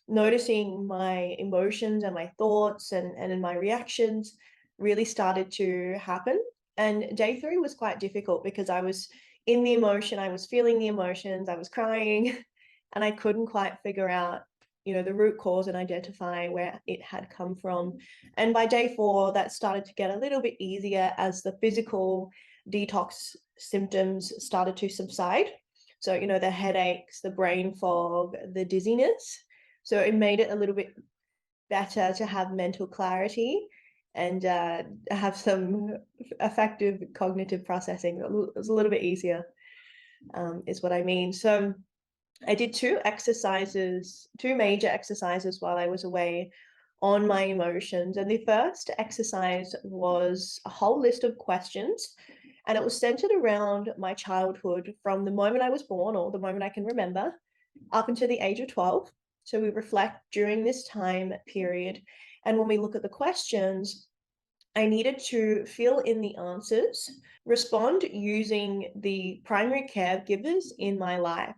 noticing my emotions and my thoughts and in my reactions really started to happen. And day 3 was quite difficult because I was in the emotion, I was feeling the emotions, I was crying, and I couldn't quite figure out, the root cause and identify where it had come from. And by day 4, that started to get a little bit easier as the physical detox symptoms started to subside. So, the headaches, the brain fog, the dizziness. So it made it a little bit better to have mental clarity and have some effective cognitive processing. It was a little bit easier, is what I mean. So I did two major exercises while I was away on my emotions. And the first exercise was a whole list of questions, and it was centered around my childhood from the moment I was born, or the moment I can remember, up until the age of 12. So we reflect during this time period. And when we look at the questions, I needed to fill in the answers, respond using the primary caregivers in my life.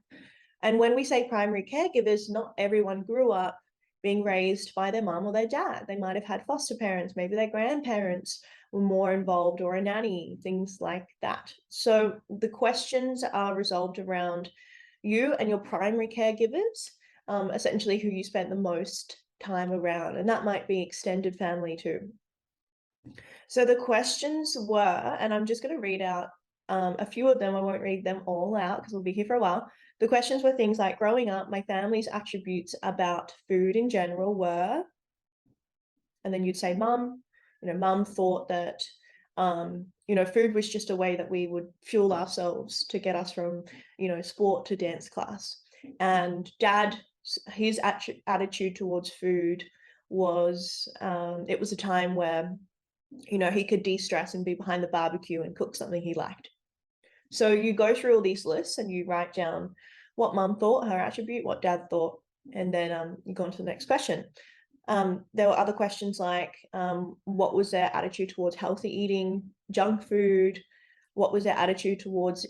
And when we say primary caregivers, not everyone grew up being raised by their mom or their dad. They might have had foster parents, maybe their grandparents were more involved, or a nanny, things like that. So the questions are resolved around you and your primary caregivers, essentially who you spent the most time around. And that might be extended family too. So the questions were, and I'm just going to read out a few of them. I won't read them all out because we'll be here for a while. The questions were things like, growing up, my family's attributes about food in general were, and then you'd say, mum. Mum thought that, food was just a way that we would fuel ourselves to get us from, sport to dance class. And dad, his attitude towards food was, it was a time where, he could de-stress and be behind the barbecue and cook something he liked. So you go through all these lists and you write down what mum thought, her attribute, what dad thought, and then you go on to the next question. There were other questions like, what was their attitude towards healthy eating, junk food? What was their attitude towards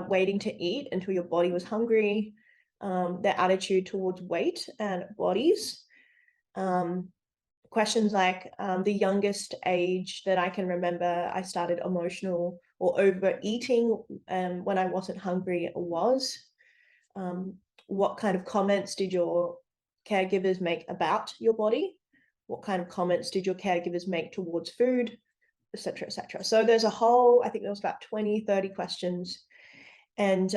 waiting to eat until your body was hungry? Their attitude towards weight and bodies. Questions like, the youngest age that I can remember I started emotional or overeating when I wasn't hungry was. What kind of comments did your caregivers make about your body? What kind of comments did your caregivers make towards food, etc., etc. So there's a whole, I think there was about 20, 30 questions. And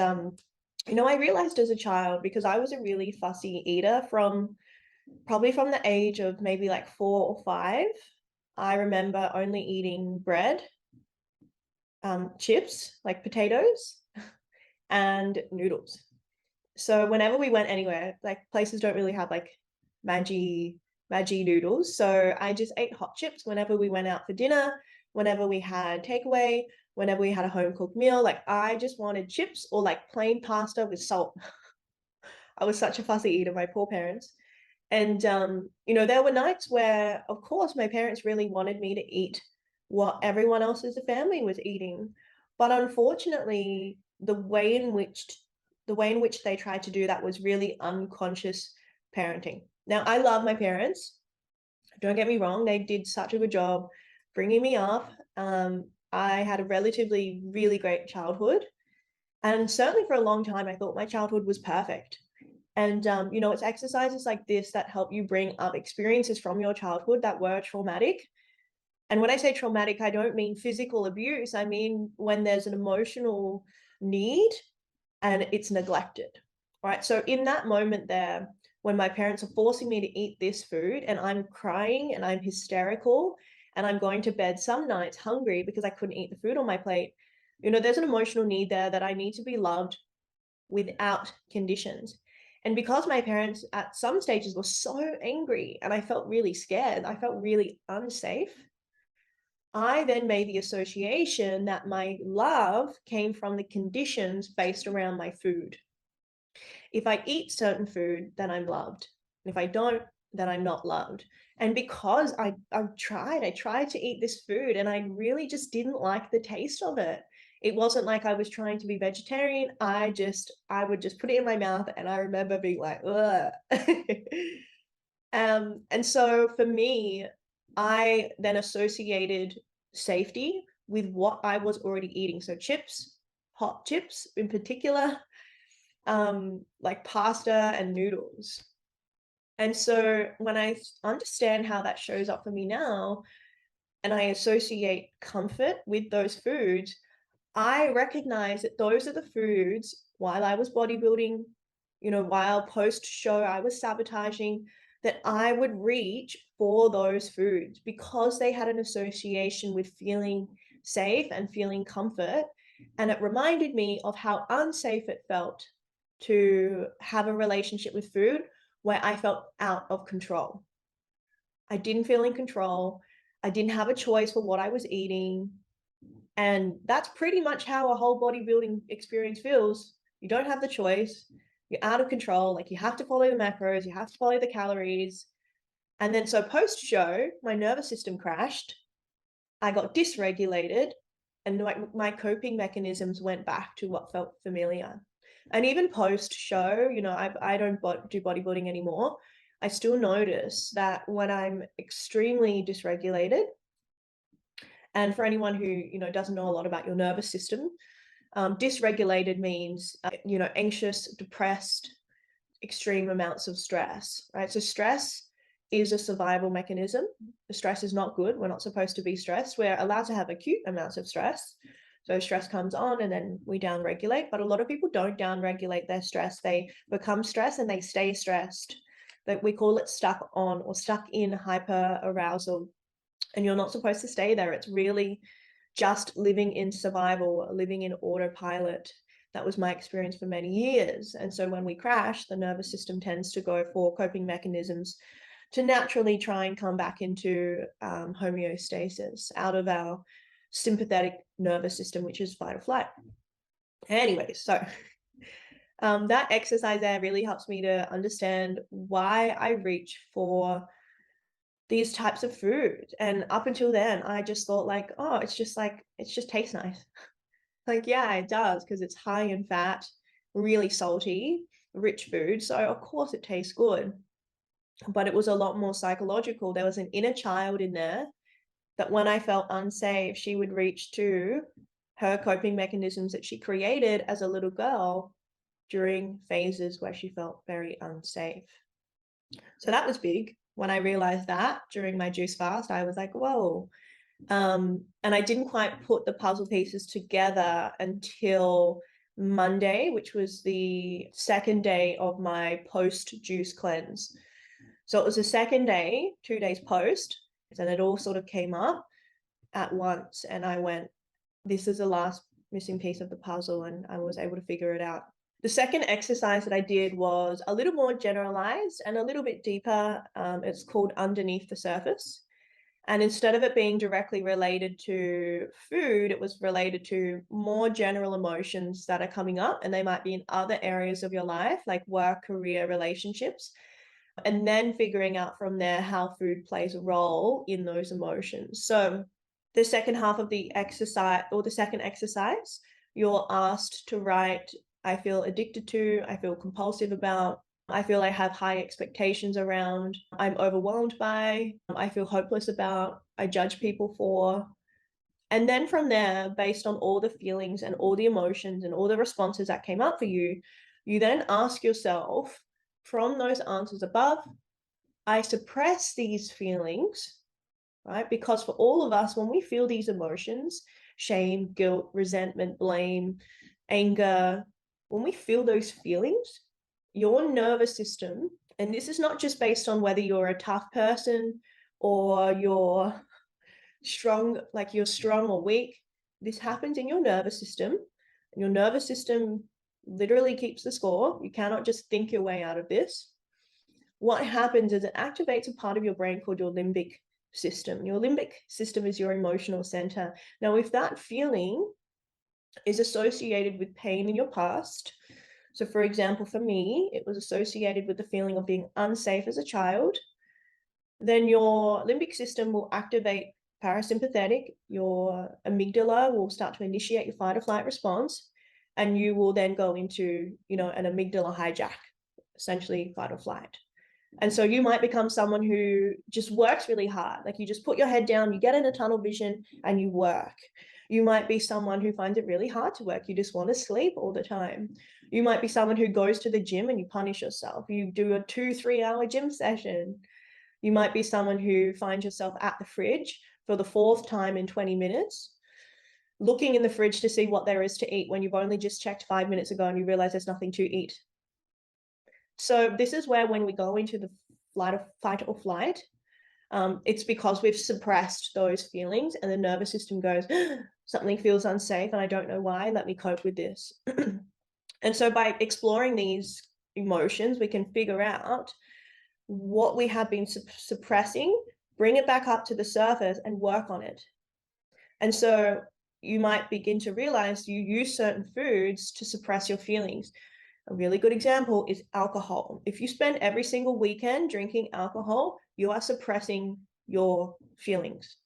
I realized as a child, because I was a really fussy eater from probably from the age of maybe like 4 or 5, I remember only eating bread, chips, like potatoes, and noodles. So whenever we went anywhere, like places don't really have like Maggi noodles. So I just ate hot chips whenever we went out for dinner, whenever we had takeaway, whenever we had a home cooked meal. Like I just wanted chips or like plain pasta with salt. I was such a fussy eater, my poor parents. And there were nights where, of course, my parents really wanted me to eat what everyone else as a family was eating. But unfortunately, the way in which they tried to do that was really unconscious parenting. Now, I love my parents. Don't get me wrong, they did such a good job bringing me up. I had a relatively really great childhood. And certainly for a long time, I thought my childhood was perfect. And it's exercises like this that help you bring up experiences from your childhood that were traumatic. And when I say traumatic, I don't mean physical abuse. I mean when there's an emotional need and it's neglected. Right. So in that moment there, when my parents are forcing me to eat this food and I'm crying and I'm hysterical and I'm going to bed some nights hungry because I couldn't eat the food on my plate, there's an emotional need there that I need to be loved without conditions. And because my parents at some stages were so angry and I felt really scared, I felt really unsafe, I then made the association that my love came from the conditions based around my food. If I eat certain food, then I'm loved. And if I don't, then I'm not loved. And because I tried to eat this food and I really just didn't like the taste of it. It wasn't like I was trying to be vegetarian. I would just put it in my mouth and I remember being like, ugh. And so for me, I then associated safety with what I was already eating. So chips, hot chips in particular, like pasta and noodles. And so when I understand how that shows up for me now, and I associate comfort with those foods, I recognize that those are the foods while I was bodybuilding, while post show I was sabotaging, that I would reach for those foods because they had an association with feeling safe and feeling comfort. And it reminded me of how unsafe it felt to have a relationship with food where I felt out of control. I didn't feel in control. I didn't have a choice for what I was eating. And that's pretty much how a whole bodybuilding experience feels. You don't have the choice. You're out of control. Like you have to follow the macros, you have to follow the calories. And then so post show, my nervous system crashed. I got dysregulated and my coping mechanisms went back to what felt familiar. And even post show, I don't do bodybuilding anymore. I still notice that when I'm extremely dysregulated, and for anyone who doesn't know a lot about your nervous system, dysregulated means anxious, depressed, extreme amounts of stress, right? So stress is a survival mechanism. The stress is not good. We're not supposed to be stressed. We're allowed to have acute amounts of stress. So stress comes on and then we downregulate. But a lot of people don't downregulate their stress. They become stressed and they stay stressed. That we call it stuck on or stuck in hyper arousal. And you're not supposed to stay there. It's really just living in survival, living in autopilot. That was my experience for many years. And so when we crash, the nervous system tends to go for coping mechanisms to naturally try and come back into homeostasis out of our sympathetic nervous system, which is fight or flight. Anyway, so that exercise there really helps me to understand why I reach for these types of food. And up until then, I just thought like, oh, it just tastes nice. Like, yeah, it does because it's high in fat, really salty, rich food. So of course it tastes good. But it was a lot more psychological. There was an inner child in there that when I felt unsafe, she would reach to her coping mechanisms that she created as a little girl during phases where she felt very unsafe. So that was big. When I realized that during my juice fast, I was like, whoa. And I didn't quite put the puzzle pieces together until Monday, which was the second day of my post-juice cleanse. So it was the second day, 2 days post, and it all sort of came up at once. And I went, this is the last missing piece of the puzzle, and I was able to figure it out. The second exercise that I did was a little more generalized and a little bit deeper. It's called Underneath the Surface. And instead of it being directly related to food, it was related to more general emotions that are coming up, and they might be in other areas of your life, like work, career, relationships, and then figuring out from there how food plays a role in those emotions. So the second half of the exercise, or the second exercise, you're asked to write, I feel addicted to, I feel compulsive about, I feel I have high expectations around, I'm overwhelmed by, I feel hopeless about, I judge people for. And then from there, based on all the feelings and all the emotions and all the responses that came up for you, you then ask yourself, from those answers above, I suppress these feelings, right? Because for all of us, when we feel these emotions, shame, guilt, resentment, blame, anger, when we feel those feelings, your nervous system, and this is not just based on whether you're a tough person or you're strong, like you're strong or weak, this happens in your nervous system. And your nervous system literally keeps the score. You cannot just think your way out of this. What happens is it activates a part of your brain called your limbic system. Your limbic system is your emotional center. Now, if that feeling is associated with pain in your past, so for example, for me, it was associated with the feeling of being unsafe as a child, then your limbic system will activate parasympathetic, your amygdala will start to initiate your fight or flight response, and you will then go into, an amygdala hijack, essentially fight or flight. And so you might become someone who just works really hard. Like you just put your head down, you get in a tunnel vision and you work. You might be someone who finds it really hard to work. You just want to sleep all the time. You might be someone who goes to the gym and you punish yourself. You do a 2-3 hour gym session. You might be someone who finds yourself at the fridge for the fourth time in 20 minutes, looking in the fridge to see what there is to eat when you've only just checked 5 minutes ago and you realize there's nothing to eat. So this is where, when we go into the fight or flight, it's because we've suppressed those feelings and the nervous system goes, something feels unsafe and I don't know why, let me cope with this. And so by exploring these emotions, we can figure out what we have been suppressing, bring it back up to the surface and work on it. And so you might begin to realize you use certain foods to suppress your feelings. A really good example is alcohol. If you spend every single weekend drinking alcohol, you are suppressing your feelings.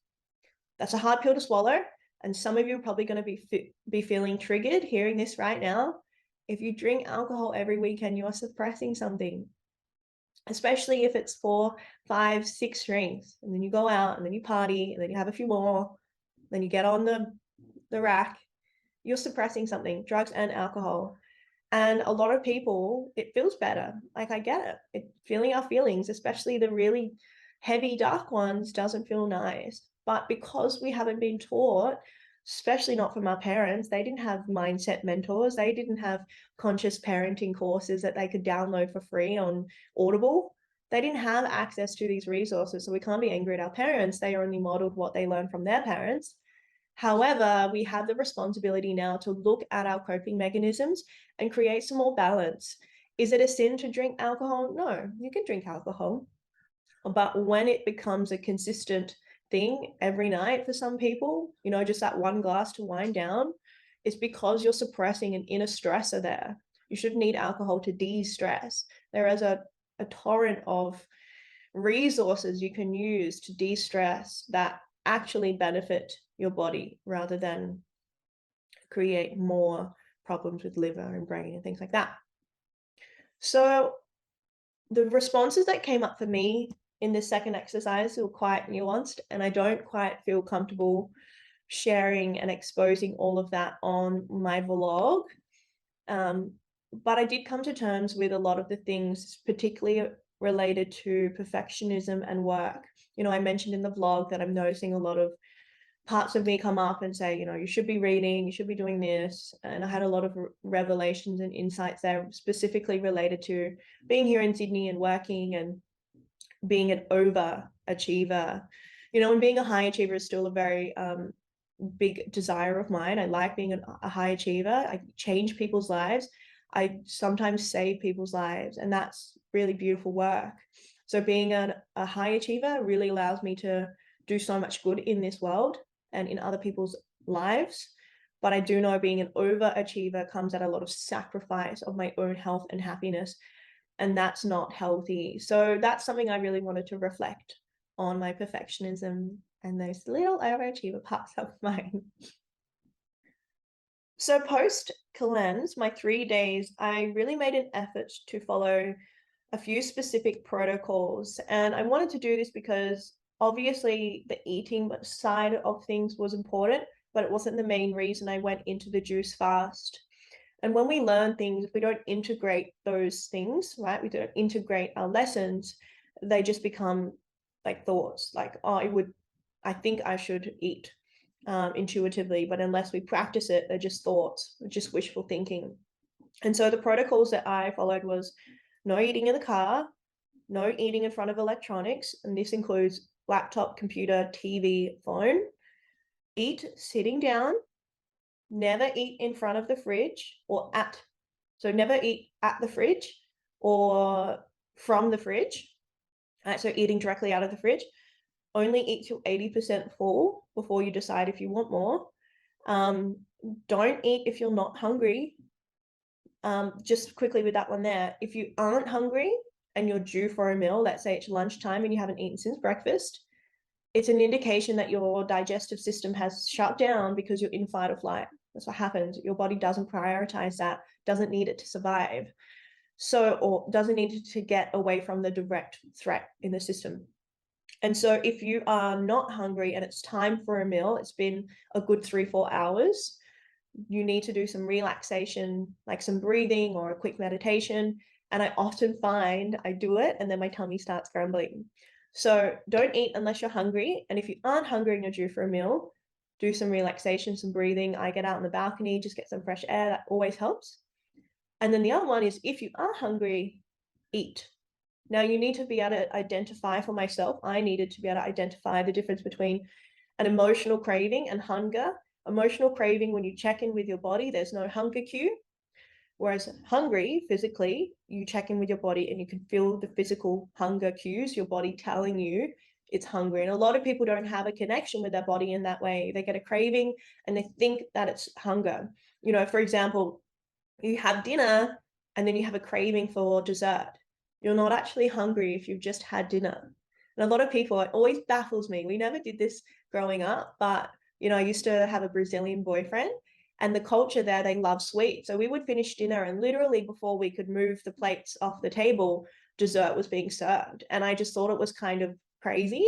That's a hard pill to swallow. And some of you are probably going to be feeling triggered hearing this right now. If you drink alcohol every weekend, you are suppressing something, especially if it's 4, 5, 6 drinks. And then you go out and then you party and then you have a few more. Then you get on the rack. You're suppressing something, drugs and alcohol. And a lot of people, it feels better. Like, I get it. Feeling our feelings, especially the really heavy, dark ones, doesn't feel nice. But because we haven't been taught, especially not from our parents, they didn't have mindset mentors. They didn't have conscious parenting courses that they could download for free on Audible. They didn't have access to these resources. So we can't be angry at our parents. They only modeled what they learned from their parents. However, we have the responsibility now to look at our coping mechanisms and create some more balance. Is it a sin to drink alcohol? No, you can drink alcohol. But when it becomes a consistent thing every night for some people, just that one glass to wind down, it's because you're suppressing an inner stressor there. You shouldn't need alcohol to de-stress. There is a torrent of resources you can use to de-stress that actually benefit your body rather than create more problems with liver and brain and things like that. So the responses that came up for me in this second exercise were quite nuanced, and I don't quite feel comfortable sharing and exposing all of that on my vlog. But I did come to terms with a lot of the things, particularly related to perfectionism and work. I mentioned in the vlog that I'm noticing a lot of parts of me come up and say, you know, you should be reading, you should be doing this. And I had a lot of revelations and insights there, specifically related to being here in Sydney and working and being an overachiever. You know, and being a high achiever is still a very big desire of mine. I like being a high achiever. I change people's lives. I sometimes save people's lives, and that's really beautiful work. So being a high achiever really allows me to do so much good in this world and in other people's lives. But I do know being an overachiever comes at a lot of sacrifice of my own health and happiness, and that's not healthy. So that's something I really wanted to reflect on, my perfectionism and those little overachiever parts of mine. So post cleanse, my 3 days, I really made an effort to follow a few specific protocols. And I wanted to do this because obviously the eating side of things was important, but it wasn't the main reason I went into the juice fast. And when we learn things, if we don't integrate those things, right, we don't integrate our lessons, they just become like thoughts, like, oh, I think I should eat intuitively, but unless we practice it, they're just thoughts, just wishful thinking. And so the protocols that I followed was no eating in the car, no eating in front of electronics, and this includes laptop, computer, TV, phone. Eat sitting down, never eat in front of the fridge or so never eat at the fridge or from the fridge. Right, so eating directly out of the fridge. Only eat till 80% full before you decide if you want more. Don't eat if you're not hungry. Just quickly with that one there, if you aren't hungry and you're due for a meal, let's say it's lunchtime and you haven't eaten since breakfast, it's an indication that your digestive system has shut down because you're in fight or flight. That's what happens. Your body doesn't prioritize that, doesn't need it to survive. So, or doesn't need to get away from the direct threat in the system. And so if you are not hungry and it's time for a meal, it's been a good 3-4 hours, you need to do some relaxation, like some breathing or a quick meditation. And I often find I do it and then my tummy starts grumbling. So don't eat unless you're hungry. And if you aren't hungry and you're due for a meal, do some relaxation, some breathing. I get out on the balcony, just get some fresh air. That always helps. And then the other one is if you are hungry, eat. Now you need to be able to identify, for myself, I needed to be able to identify the difference between an emotional craving and hunger. Emotional craving, when you check in with your body, there's no hunger cue. Whereas hungry, physically, you check in with your body and you can feel the physical hunger cues, your body telling you it's hungry. And a lot of people don't have a connection with their body in that way. They get a craving and they think that it's hunger. You know, for example, you have dinner and then you have a craving for dessert. You're not actually hungry if you've just had dinner. And a lot of people, it always baffles me. We never did this growing up, but you know, I used to have a Brazilian boyfriend and the culture there, they love sweets. So we would finish dinner and literally before we could move the plates off the table, dessert was being served. And I just thought it was kind of crazy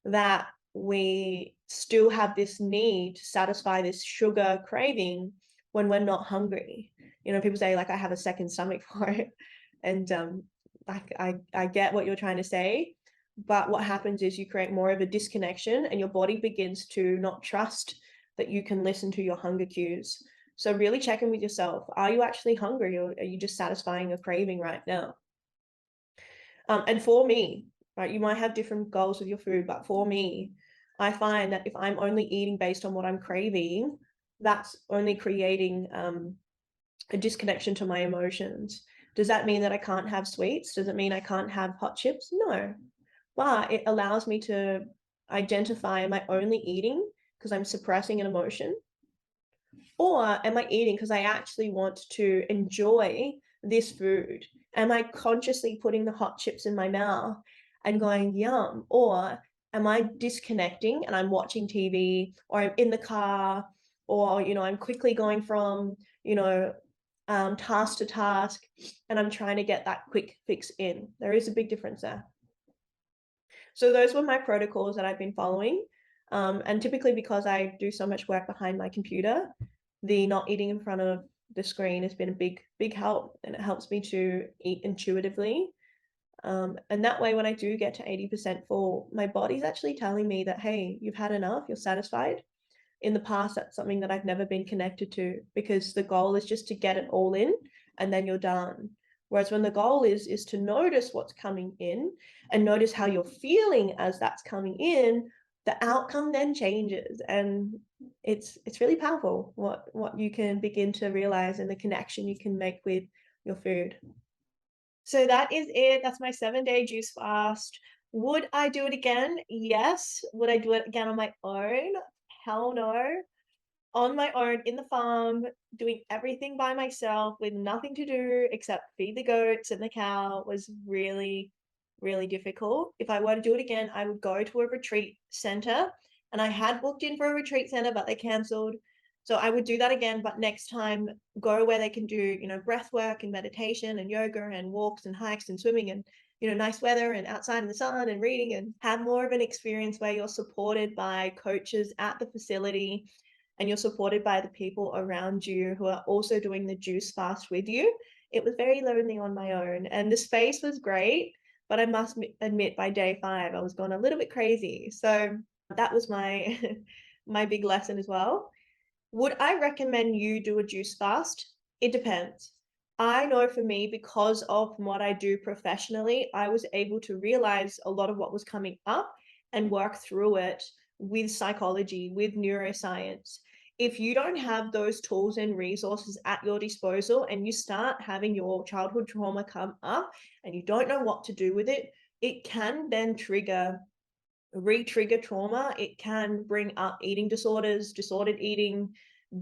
that we still have this need to satisfy this sugar craving when we're not hungry. You know, people say like, I have a second stomach for it. And I get what you're trying to say, but what happens is you create more of a disconnection and your body begins to not trust that you can listen to your hunger cues. So really check in with yourself. Are you actually hungry or are you just satisfying a craving right now? And for me, right, you might have different goals with your food, but for me, I find that if I'm only eating based on what I'm craving, that's only creating a disconnection to my emotions. Does that mean that I can't have sweets? Does it mean I can't have hot chips? No. But it allows me to identify, am I only eating because I'm suppressing an emotion? Or am I eating because I actually want to enjoy this food? Am I consciously putting the hot chips in my mouth and going, yum? Or am I disconnecting and I'm watching TV or I'm in the car or, you know, I'm quickly going from, you know, task to task and I'm trying to get that quick fix in. There is a big difference there. So those were my protocols that I've been following. And typically because I do so much work behind my computer, the not eating in front of the screen has been a big help, and it helps me to eat intuitively. And that way, when I do get to 80% full, my body's actually telling me that, hey, you've had enough, you're satisfied. In the past, that's something that I've never been connected to, because the goal is just to get it all in and then you're done. Whereas when the goal is to notice what's coming in and notice how you're feeling as that's coming in, the outcome then changes. And it's really powerful what you can begin to realize and the connection you can make with your food. So that is it. That's my 7-day juice fast. Would I do it again? Yes. Would I do it again on my own? Hell no. On my own in the farm, doing everything by myself with nothing to do except feed the goats and the cow was really, really difficult. If I were to do it again, I would go to a retreat center, and I had booked in for a retreat center, but they canceled. So I would do that again, but next time go where they can do, breath work and meditation and yoga and walks and hikes and swimming and, nice weather and outside in the sun and reading, and have more of an experience where you're supported by coaches at the facility and you're supported by the people around you who are also doing the juice fast with you. It was very lonely on my own, and the space was great, but I must admit by day 5, I was going a little bit crazy. So that was my my big lesson as well. Would I recommend you do a juice fast? It depends. I know for me, because of what I do professionally, I was able to realize a lot of what was coming up and work through it with psychology, with neuroscience. If you don't have those tools and resources at your disposal and you start having your childhood trauma come up and you don't know what to do with it, it can then re-trigger trauma. It can bring up eating disorders, disordered eating,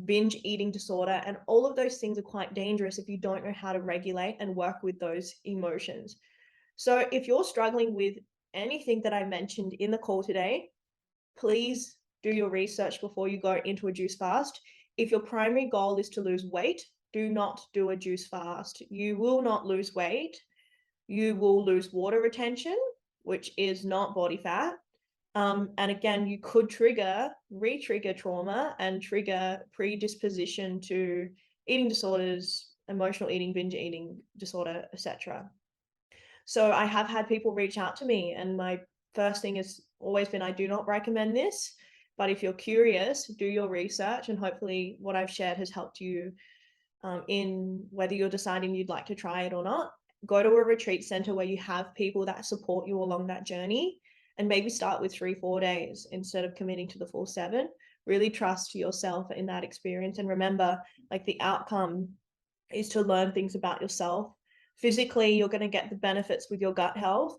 binge eating disorder, and all of those things are quite dangerous if you don't know how to regulate and work with those emotions. So if you're struggling with anything that I mentioned in the call today, please do your research before you go into a juice fast. If your primary goal is to lose weight, do not do a juice fast. You will not lose weight. You will lose water retention, which is not body fat. And again, you could re-trigger trauma and trigger predisposition to eating disorders, emotional eating, binge eating disorder, etc. So I have had people reach out to me, and my first thing has always been, I do not recommend this, but if you're curious, do your research, and hopefully what I've shared has helped you in whether you're deciding you'd like to try it or not. Go to a retreat center where you have people that support you along that journey, and maybe start with 3-4 days instead of committing to the full 7. Really trust yourself in that experience, and remember, like, the outcome is to learn things about yourself. Physically, you're going to get the benefits with your gut health,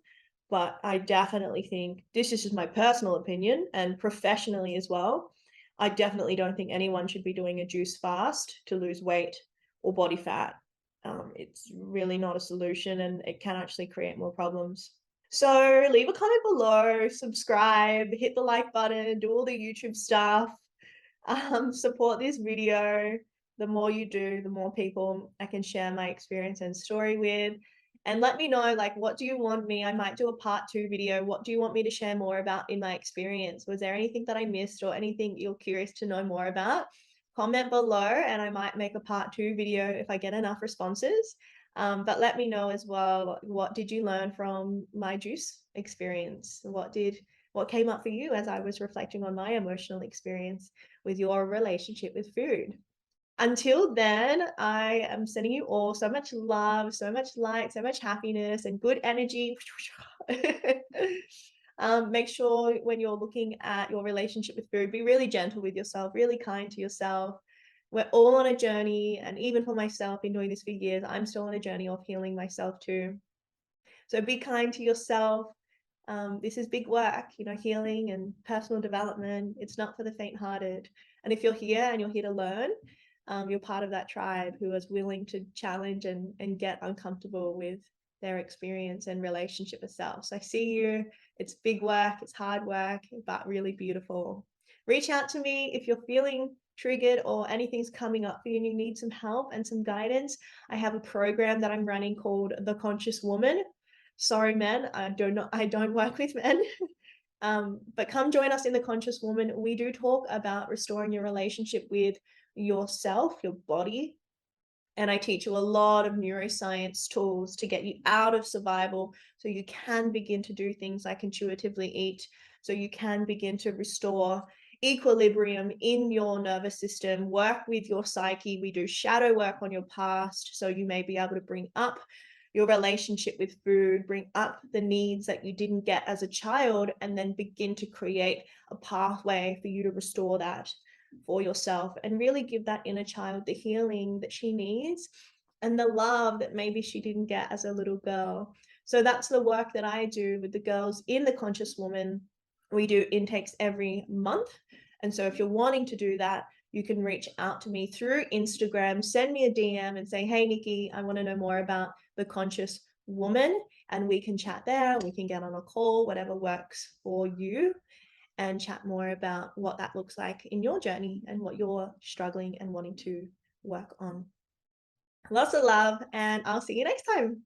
but I definitely think, this is just my personal opinion, and professionally as well, I definitely don't think anyone should be doing a juice fast to lose weight or body fat. It's really not a solution, and it can actually create more problems. So leave a comment below, subscribe, hit the like button, do all the YouTube stuff, support this video. The more you do, the more people I can share my experience and story with. And let me know, like, what do you want me? I might do a part 2 video. What do you want me to share more about in my experience? Was there anything that I missed or anything you're curious to know more about? Comment below and I might make a part 2 video if I get enough responses. But let me know as well, what did you learn from my juice experience? What came up for you as I was reflecting on my emotional experience with your relationship with food? Until then, I am sending you all so much love, so much light, so much happiness and good energy. Make sure when you're looking at your relationship with food, be really gentle with yourself, really kind to yourself. We're all on a journey, and even for myself, been doing this for years, I'm still on a journey of healing myself too. So be kind to yourself. This is big work, healing and personal development. It's not for the faint-hearted. And if you're here and you're here to learn, you're part of that tribe who is willing to challenge and get uncomfortable with their experience and relationship with self. So I see you. It's big work, it's hard work, but really beautiful. Reach out to me if you're feeling triggered or anything's coming up for you and you need some help and some guidance. I have a program that I'm running called The Conscious Woman. Sorry, men, I don't work with men. But come join us in The Conscious Woman. We do talk about restoring your relationship with yourself, your body, And I teach you a lot of neuroscience tools to get you out of survival so you can begin to do things like intuitively eat, so you can begin to restore equilibrium in your nervous system, work with your psyche. We do shadow work on your past, so you may be able to bring up your relationship with food, bring up the needs that you didn't get as a child, and then begin to create a pathway for you to restore that for yourself and really give that inner child the healing that she needs and the love that maybe she didn't get as a little girl. So that's the work that I do with the girls in the Conscious Woman. We do intakes every month. And so if you're wanting to do that, you can reach out to me through Instagram, send me a DM and say, hey, Nikki, I want to know more about the Conscious Woman. And we can chat there, we can get on a call, whatever works for you, and chat more about what that looks like in your journey and what you're struggling and wanting to work on. Lots of love, and I'll see you next time.